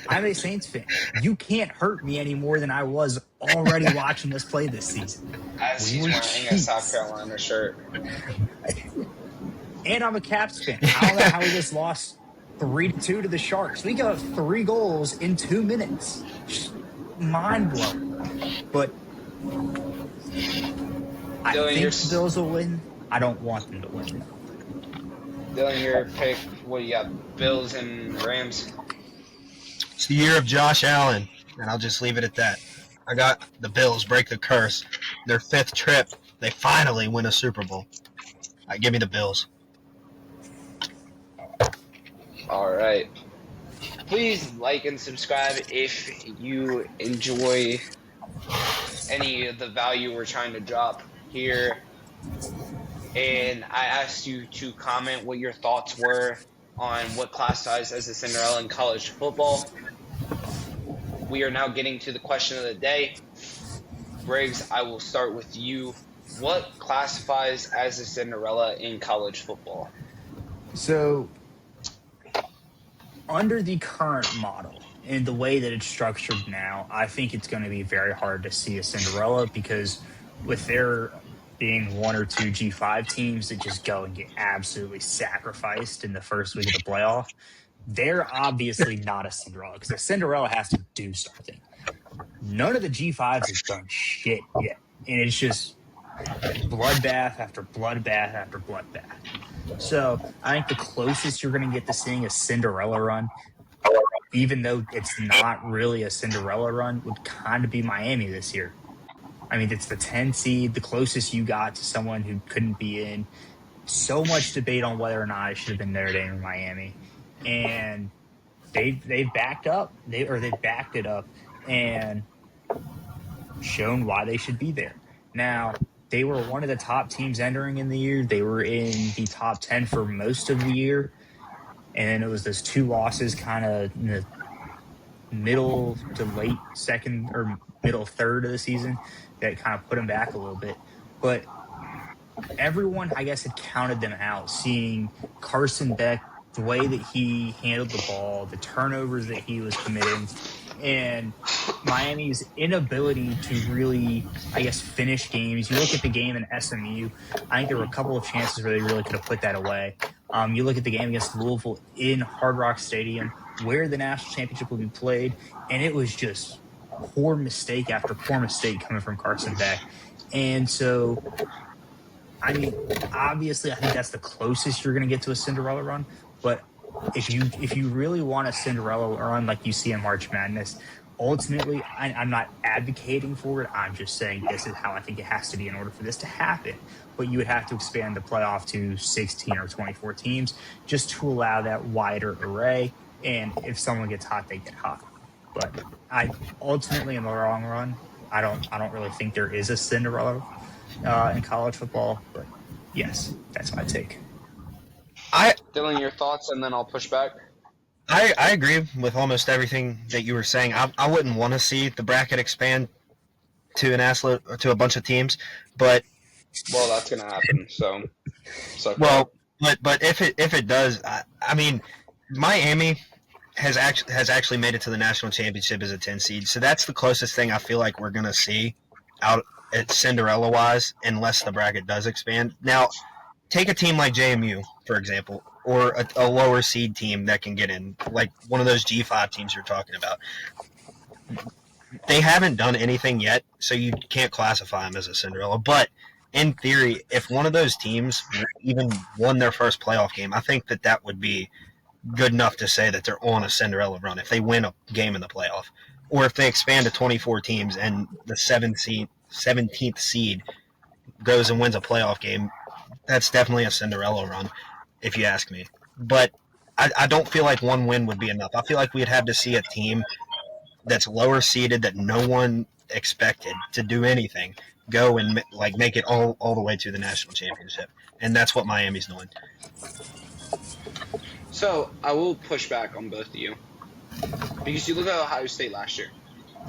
I'm a Saints fan. You can't hurt me any more than I was already watching us play this season. As he's wearing a South Carolina shirt. And I'm a Caps fan. I don't know how we just lost 3-2 to the Sharks. We got 3 goals in 2 minutes. Just mind blowing. But I think the Bills will win. I don't want them to win. Dylan, your pick. What you got? Bills and Rams? It's the year of Josh Allen, and I'll just leave it at that. I got the Bills break the curse. Their 5th trip, they finally win a Super Bowl. Give me the Bills. All right. Please like and subscribe if you enjoy any of the value we're trying to drop here. And I asked you to comment what your thoughts were on what classifies as a Cinderella in college football. We are now getting to the question of the day. Briggs, I will start with you. What classifies as a Cinderella in college football? So, under the current model and the way that it's structured now, I think it's going to be very hard to see a Cinderella because with there being one or two G5 teams that just go and get absolutely sacrificed in the first week of the playoff, they're obviously not a Cinderella because a Cinderella has to do something. None of the G5s has done shit yet. And it's just bloodbath after bloodbath after bloodbath. So I think the closest you're going to get to seeing a Cinderella run, even though it's not really a Cinderella run, would kind of be Miami this year. I mean, it's the 10 seed, the closest you got to someone who couldn't be in. So much debate on whether or not it should have been Notre Dame or Miami. And they've backed up. They've backed it up and shown why they should be there. Now, they were one of the top teams entering in the year. They were in the top 10 for most of the year. And it was those two losses kind of in the middle to late second or middle third of the season that kind of put them back a little bit. But everyone, I guess, had counted them out, seeing Carson Beck, the way that he handled the ball, the turnovers that he was committing, and Miami's inability to really, I guess, finish games. You look at the game in SMU, I think there were a couple of chances where they really could have put that away. You look at the game against Louisville in Hard Rock Stadium, where the national championship will be played, and it was just poor mistake after poor mistake coming from Carson Beck. And so, I mean, obviously, I think that's the closest you're going to get to a Cinderella run. But if you really want a Cinderella run like you see in March Madness, ultimately, I'm not advocating for it. I'm just saying this is how I think it has to be in order for this to happen. But you would have to expand the playoff to 16 or 24 teams just to allow that wider array. And if someone gets hot, they get hot. But I ultimately, in the long run, I don't really think there is a Cinderella in college football. But yes, that's my take. Dylan, your thoughts, and then I'll push back. I agree with almost everything that you were saying. I wouldn't want to see the bracket expand to to a bunch of teams, but Well, that's gonna happen. So well, but if it does, I mean, Miami has actually made it to the national championship as a 10 seed, so that's the closest thing I feel like we're gonna see out at Cinderella wise, unless the bracket does expand. Now, take a team like JMU, for example, or a lower seed team that can get in, like one of those G5 teams you're talking about. They haven't done anything yet, so you can't classify them as a Cinderella. But in theory, if one of those teams even won their first playoff game, I think that would be good enough to say that they're on a Cinderella run if they win a game in the playoff. Or if they expand to 24 teams and the 17th seed goes and wins a playoff game, that's definitely a Cinderella run, if you ask me. But I don't feel like one win would be enough. I feel like we'd have to see a team that's lower seeded that no one expected to do anything go and like make it all the way to the national championship, and that's what Miami's doing. So I will push back on both of you because you look at Ohio State last year.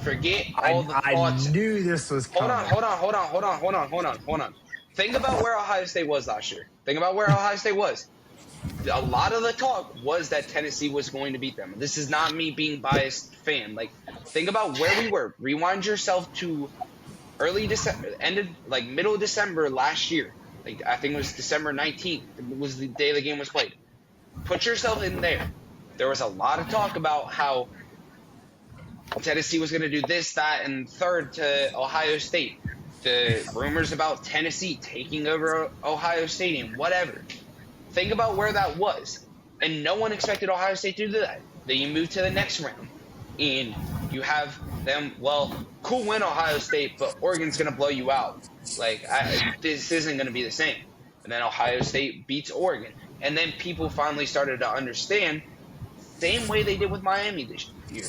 Forget all the thoughts. I knew this was coming. Hold on. Think about where Ohio State was last year. Think about where Ohio State was. A lot of the talk was that Tennessee was going to beat them. This is not me being biased fan. Like, think about where we were. Rewind yourself to early December, middle of December last year. Like, I think it was December 19th was the day the game was played. Put yourself in there. There was a lot of talk about how Tennessee was going to do this, that, and third to Ohio State. The rumors about Tennessee taking over Ohio State and whatever. Think about where that was. And no one expected Ohio State to do that. Then you move to the next round. And you have them, well, cool win Ohio State, but Oregon's going to blow you out. Like, this isn't going to be the same. And then Ohio State beats Oregon. And then people finally started to understand same way they did with Miami this year.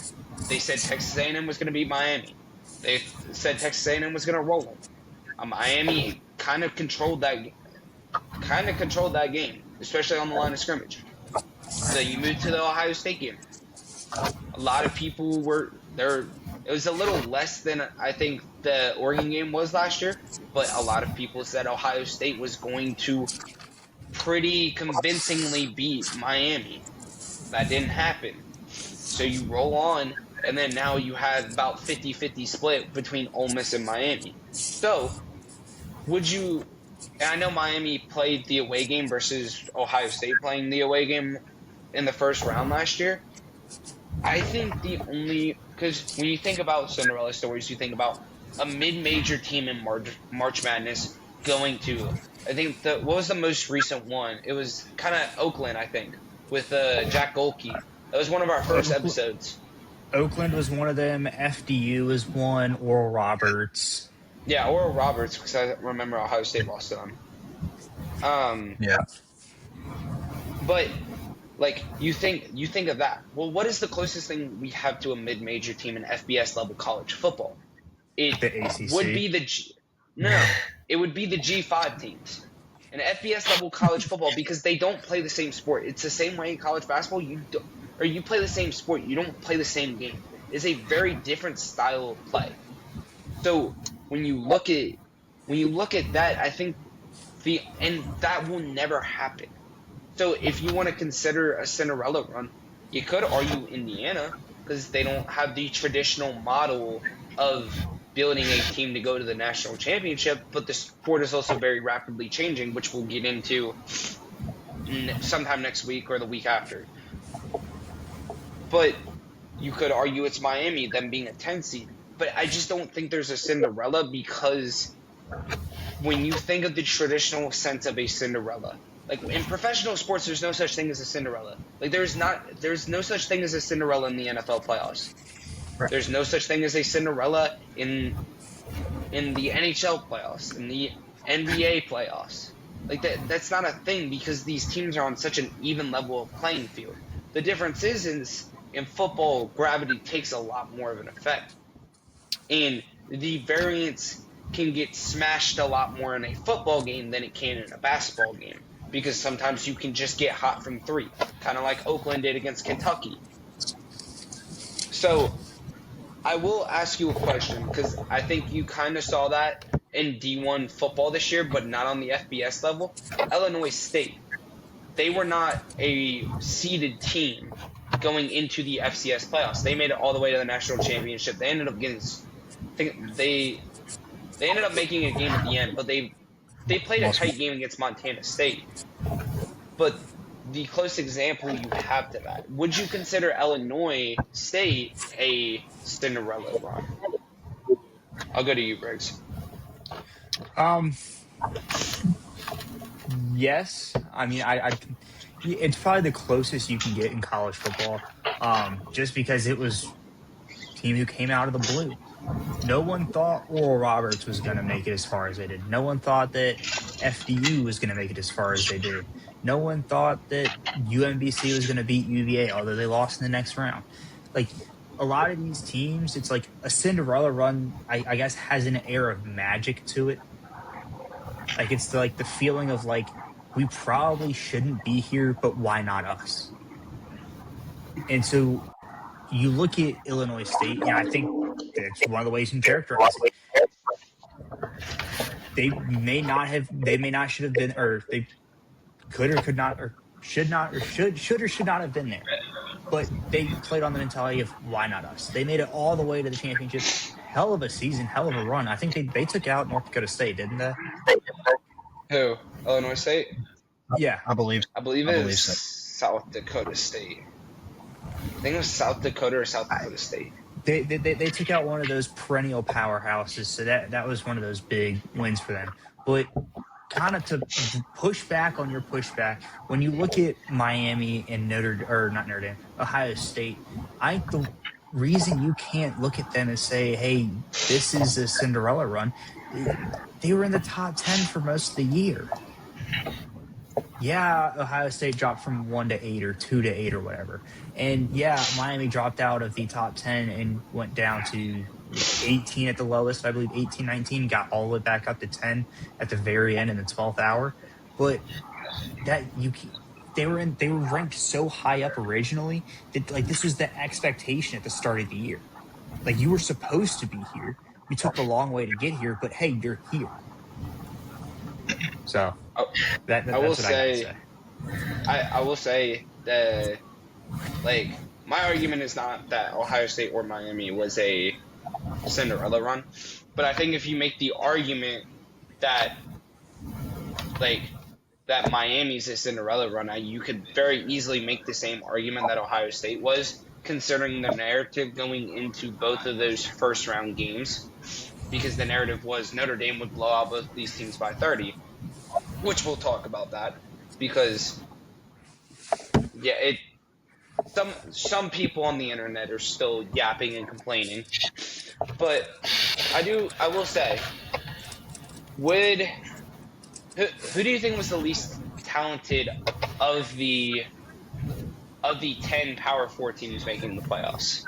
They said Texas A&M was going to beat Miami. They said Texas A&M was going to roll them. Miami kind of controlled that game, especially on the line of scrimmage. Then you move to the Ohio State game. A lot of people were there. It was a little less than I think the Oregon game was last year, but a lot of people said Ohio State was going to pretty convincingly beat Miami. That didn't happen. So you roll on, and then now you have about 50-50 split between Ole Miss and Miami. So would you – and I know Miami played the away game versus Ohio State playing the away game in the first round last year. I think the only – because when you think about Cinderella stories, you think about a mid-major team in March Madness going to – I think what was the most recent one? It was kind of Oakland, I think, with Jack Golke. That was one of our first episodes. Oakland was one of them. FDU was one. Oral Roberts. Yeah, Oral Roberts, because I remember Ohio State lost to them. Yeah. But like you think of that. Well, what is the closest thing we have to a mid-major team in FBS level college football? The ACC. Would be it would be the G5 teams. In FBS level college football, because they don't play the same sport. It's the same way in college basketball. You play the same sport. You don't play the same game. It's a very different style of play. So when you look at that, I think and that will never happen. So if you want to consider a Cinderella run, you could argue Indiana because they don't have the traditional model of building a team to go to the national championship, but the sport is also very rapidly changing, which we'll get into sometime next week or the week after. But you could argue it's Miami, them being a 10 seed. But I just don't think there's a Cinderella because when you think of the traditional sense of a Cinderella, like in professional sports, there's no such thing as a Cinderella. Like there's no such thing as a Cinderella in the NFL playoffs. Right. There's no such thing as a Cinderella in the NHL playoffs, in the NBA playoffs. Like that's not a thing because these teams are on such an even level of playing field. The difference is in football, gravity takes a lot more of an effect. And the variance can get smashed a lot more in a football game than it can in a basketball game. Because sometimes you can just get hot from three, kind of like Oakland did against Kentucky. So I will ask you a question because I think you kind of saw that in D1 football this year, but not on the FBS level. Illinois State, they were not a seeded team going into the FCS playoffs. They made it all the way to the national championship. They ended up they ended up making a game at the end, but they played a tight game against Montana State. But the close example you have to that, would you consider Illinois State a Cinderella run? I'll go to you, Briggs. Yes. I mean, it's probably the closest you can get in college football, just because it was a team who came out of the blue. No one thought Oral Roberts was going to make it as far as they did. No one thought that FDU was going to make it as far as they did. No one thought that UMBC was going to beat UVA, although they lost in the next round. Like, a lot of these teams, it's like a Cinderella run, I guess, has an air of magic to it. Like, it's like the feeling of, like, we probably shouldn't be here, but why not us? And so you look at Illinois State, and I think that's one of the ways you can characterize it. They may not should have been, or they could or could not, or should not, or should or should not have been there. But they played on the mentality of why not us? They made it all the way to the championship. Hell of a season, hell of a run. I think they took out North Dakota State, didn't they? Who? Illinois State? Yeah. I believe it's so. South Dakota State. I think it was South Dakota or South Dakota State. They took out one of those perennial powerhouses, so that was one of those big wins for them. But kind of to push back on your pushback, when you look at Miami and Ohio State, I think the reason you can't look at them and say, hey, this is a Cinderella run, they were in the top 10 for most of the year. yeah, Ohio State dropped from 1 to 8 or 2 to 8 or whatever. And yeah, Miami dropped out of the top 10 and went down to 18 at the lowest, I believe 18, 19, got all the way back up to 10 at the very end in the 12th hour. But that they were ranked so high up originally that like this was the expectation at the start of the year. Like you were supposed to be here. You took the long way to get here, but hey, you're here. So I, I will that's what I got to say, say. I will say that, like, my argument is not that Ohio State or Miami was a Cinderella run, but I think if you make the argument that, like, that Miami's a Cinderella run, you could very easily make the same argument that Ohio State was, considering the narrative going into both of those first round games, because the narrative was Notre Dame would blow out both these teams by 30, which we'll talk about that, because yeah, some people on the internet are still yapping and complaining, but I will say, who do you think was the least talented of the 10 Power 4 teams making the playoffs?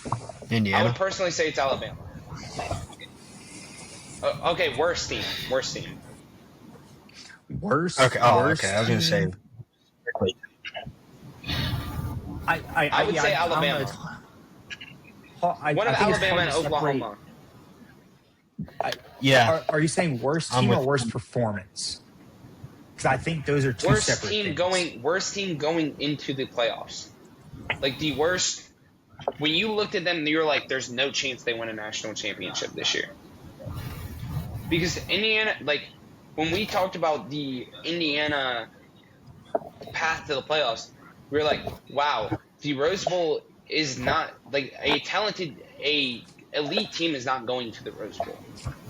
I would Indiana. personally say it's Alabama. Okay, worst team. Worst. Okay. Oh, Worst okay. I was gonna say. team. I would say Alabama. One of I think it's Alabama hard and to separate- Oklahoma. Yeah. Are you saying worst I'm team or with- worst performance? Because I think those are two Worst separate team things. worst team going into the playoffs. Like the worst. When you looked at them, you were like, "There's no chance they win a national championship this year." Because Indiana, like when we talked about the Indiana path to the playoffs, we were like, "Wow, the Rose Bowl is not like a elite team is not going to the Rose Bowl.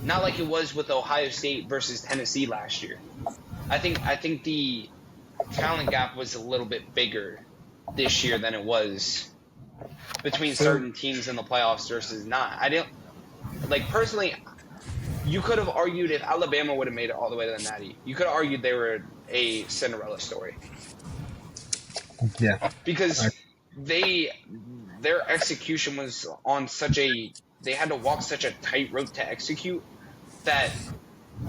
Not like it was with Ohio State versus Tennessee last year. I think the talent gap was a little bit bigger this year than it was between certain teams in the playoffs versus not. I didn't like personally. You could have argued if Alabama would have made it all the way to the Natty, you could have argued they were a Cinderella story. Yeah. Because their execution was on they had to walk such a tightrope to execute that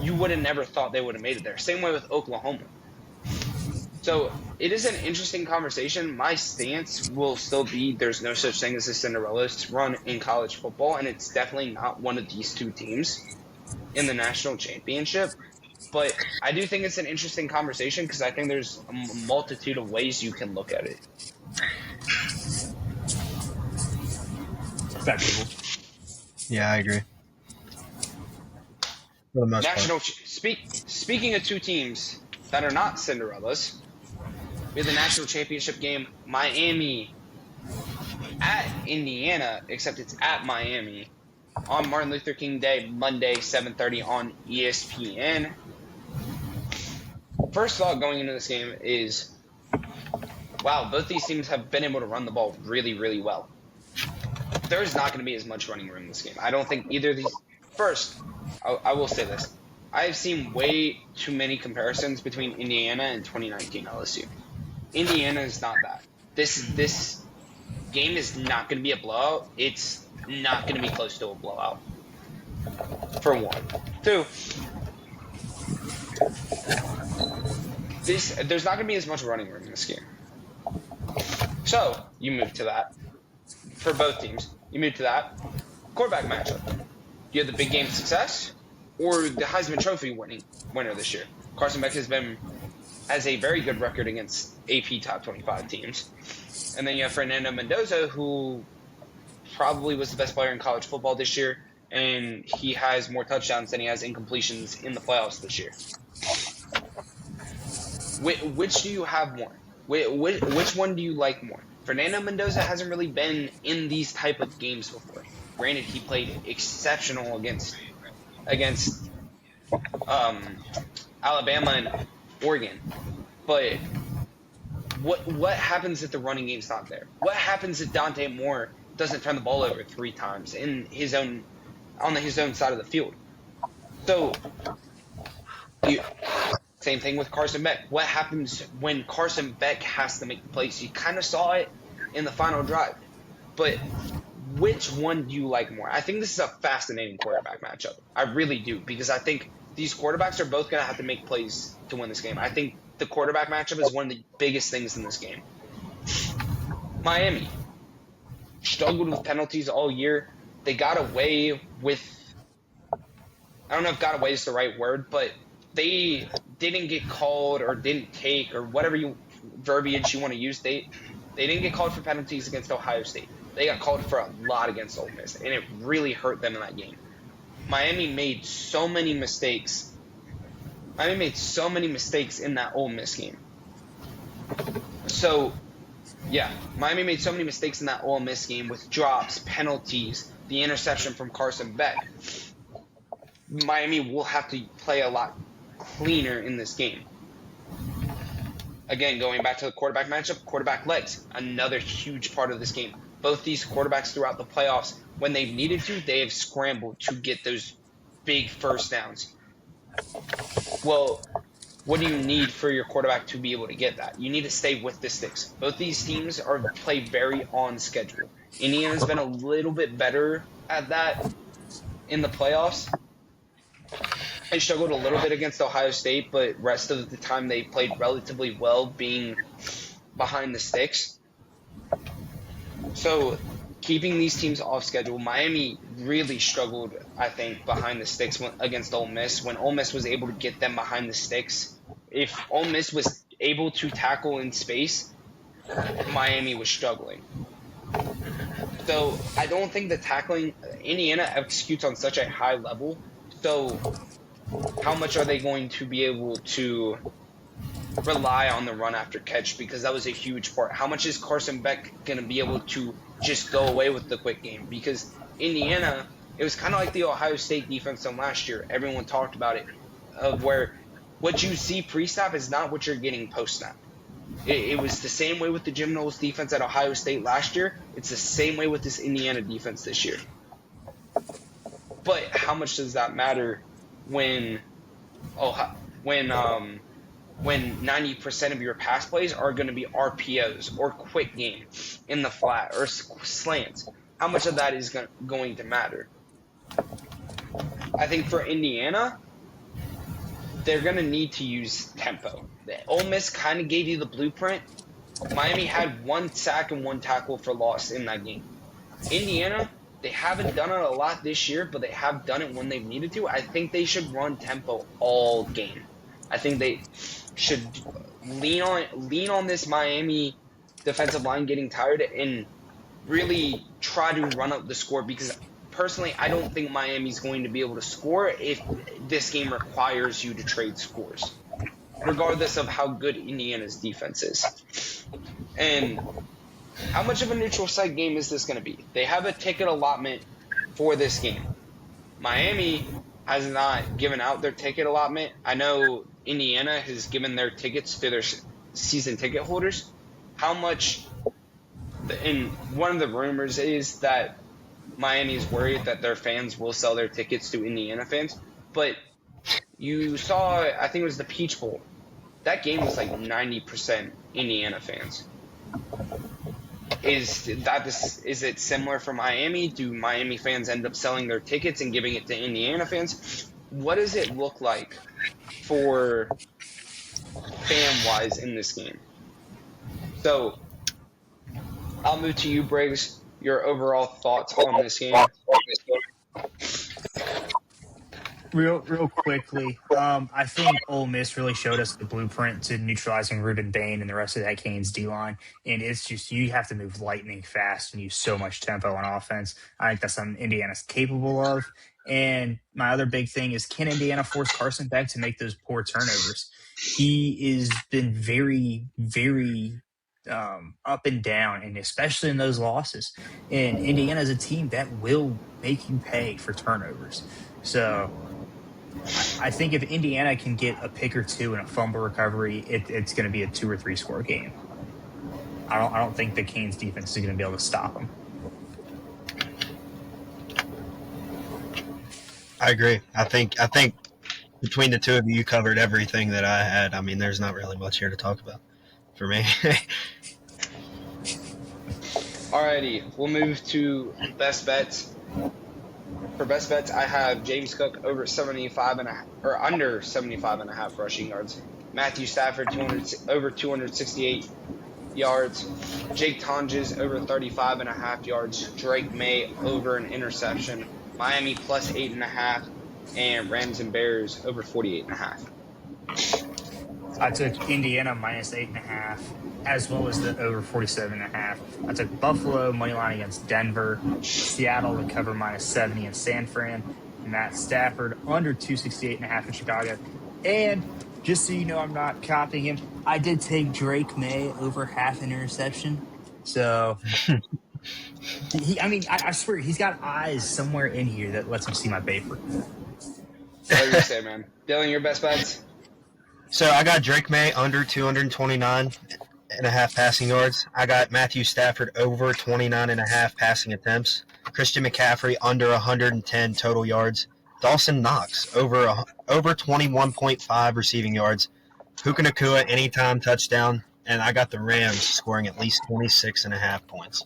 you would have never thought they would have made it there. Same way with Oklahoma. So it is an interesting conversation. My stance will still be there's no such thing as a Cinderella run in college football, and it's definitely not one of these two teams in the national championship. But I do think it's an interesting conversation because I think there's a multitude of ways you can look at it. Acceptable. Yeah, I agree. For the most part. Speaking of two teams that are not Cinderellas, we have the national championship game, Miami at Indiana, except it's at Miami on Martin Luther King Day, Monday, 7:30 on ESPN. First thought going into this game is, wow, both these teams have been able to run the ball really, really well. There's not going to be as much running room in this game. I don't think either of these. First, I will say this. I've seen way too many comparisons between Indiana and 2019 LSU. Indiana is not that. This game is not going to be a blowout. It's not going to be close to a blowout. For one. Two, there's not going to be as much running room in this game. So, you move to that. For both teams, you move to that. Quarterback matchup. You have the big game success or the Heisman Trophy winner this year. Carson Beck has a very good record against AP top 25 teams. And then you have Fernando Mendoza, who probably was the best player in college football this year, and he has more touchdowns than he has incompletions in the playoffs this year. Which do you have more? Which one do you like more? Fernando Mendoza hasn't really been in these type of games before. Granted, he played exceptional against Alabama and Oregon, but what happens if the running game's not there? What happens if Dante Moore doesn't turn the ball over 3 times on his own side of the field? So to Same thing with Carson Beck. What happens when Carson Beck has to make the plays? You kind of saw it in the final drive. But which one do you like more? I think this is a fascinating quarterback matchup. I really do, because I think these quarterbacks are both going to have to make plays to win this game. I think the quarterback matchup is one of the biggest things in this game. Miami struggled with penalties all year. They got away with, I don't know if got away is the right word, but they didn't get called or didn't take or whatever verbiage you want to use. They didn't get called for penalties against Ohio State. They got called for a lot against Ole Miss, and it really hurt them in that game. Miami made so many mistakes. Miami made so many mistakes in that Ole Miss game. So, yeah, Miami made so many mistakes in that Ole Miss game with drops, penalties, the interception from Carson Beck. Miami will have to play a lot cleaner in this game. Again, going back to the quarterback matchup, quarterback legs, another huge part of this game. Both these quarterbacks throughout the playoffs, when they've needed to, they have scrambled to get those big first downs. Well, what do you need for your quarterback to be able to get that? You need to stay with the sticks. Both these teams play very on schedule. Indiana's been a little bit better at that in the playoffs. They struggled a little bit against Ohio State, but rest of the time they played relatively well being behind the sticks. So keeping these teams off schedule, Miami really struggled, I think, behind the sticks against Ole Miss. When Ole Miss was able to get them behind the sticks, if Ole Miss was able to tackle in space, Miami was struggling. So I don't think the tackling, Indiana executes on such a high level. So how much are they going to be able to rely on the run after catch? Because that was a huge part. How much is Carson Beck going to be able to just go away with the quick game? Because Indiana, it was kind of like the Ohio State defense from last year. Everyone talked about it, of where what you see pre-snap is not what you're getting post-snap. It was the same way with the Jim Knowles defense at Ohio State last year. It's the same way with this Indiana defense this year. But how much does that matter when 90% of your pass plays are going to be RPOs or quick game in the flat or slants? How much of that is going to matter? I think for Indiana, they're going to need to use tempo. Ole Miss kind of gave you the blueprint. Miami had 1 sack and 1 tackle for loss in that game. Indiana, they haven't done it a lot this year, but they have done it when they've needed to. I think they should run tempo all game. I think they should lean on this Miami defensive line getting tired and really try to run up the score, because personally, I don't think Miami's going to be able to score if this game requires you to trade scores, regardless of how good Indiana's defense is. And how much of a neutral site game is this going to be? They have a ticket allotment for this game. Miami has not given out their ticket allotment. I know Indiana has given their tickets to their season ticket holders. How much, and one of the rumors is that Miami is worried that their fans will sell their tickets to Indiana fans. But you saw, I think it was the Peach Bowl. That game was like 90% Indiana fans. Is it similar for Miami? Do Miami fans end up selling their tickets and giving it to Indiana fans? What does it look like for fan-wise in this game? So I'll move to you, Briggs. Your overall thoughts on this game? Real quickly, I think Ole Miss really showed us the blueprint to neutralizing Ruben Bain and the rest of that Canes D-line. And it's just, you have to move lightning fast and use so much tempo on offense. I think that's something Indiana's capable of. And my other big thing is, can Indiana force Carson Beck to make those poor turnovers? He has been very, very up and down, and especially in those losses. And Indiana's a team that will make you pay for turnovers. So I think if Indiana can get a pick or two and a fumble recovery, it's going to be a 2 or 3 score game. I don't think the Canes defense is going to be able to stop them. I agree. I think between the two of you covered everything that I had. I mean, there's not really much here to talk about for me. Alrighty, we'll move to best bets. For best bets, I have James Cook over 75 and a half, or under 75 and a half rushing yards. Matthew Stafford over 268 yards. Jake Tonges over 35 and a half yards. Drake May over an interception. Miami plus 8.5, and Rams and Bears over 48.5. I took Indiana minus 8.5, as well as the over 47.5. I took Buffalo money line against Denver, Seattle to cover minus 70 in San Fran, Matt Stafford under 268.5 in Chicago. And just so you know, I'm not copying him. I did take Drake May over half an interception. So, I swear he's got eyes somewhere in here that lets him see my paper. What do you say, man? Dylan, your best bets? So I got Drake May under 229.5 passing yards. I got Matthew Stafford over 29.5 passing attempts. Christian McCaffrey under 110 total yards. Dawson Knox over 21.5 receiving yards. Puka Nacua anytime touchdown. And I got the Rams scoring at least 26.5 points.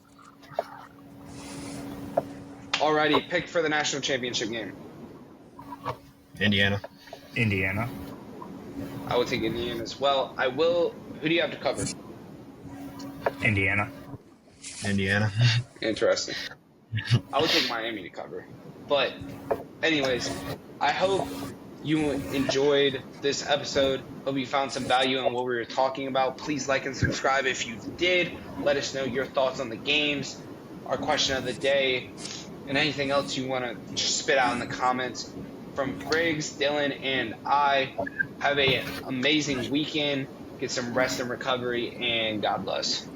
Alrighty, pick for the national championship game. Indiana. I will take Indiana as well. I will. Who do you have to cover? Indiana. Interesting. I would take Miami to cover. But, anyways, I hope you enjoyed this episode. Hope you found some value in what we were talking about. Please like and subscribe if you did. Let us know your thoughts on the games, our question of the day, and anything else you want to just spit out in the comments. From Briggs, Dylan, and I, have an amazing weekend. Get some rest and recovery, and God bless.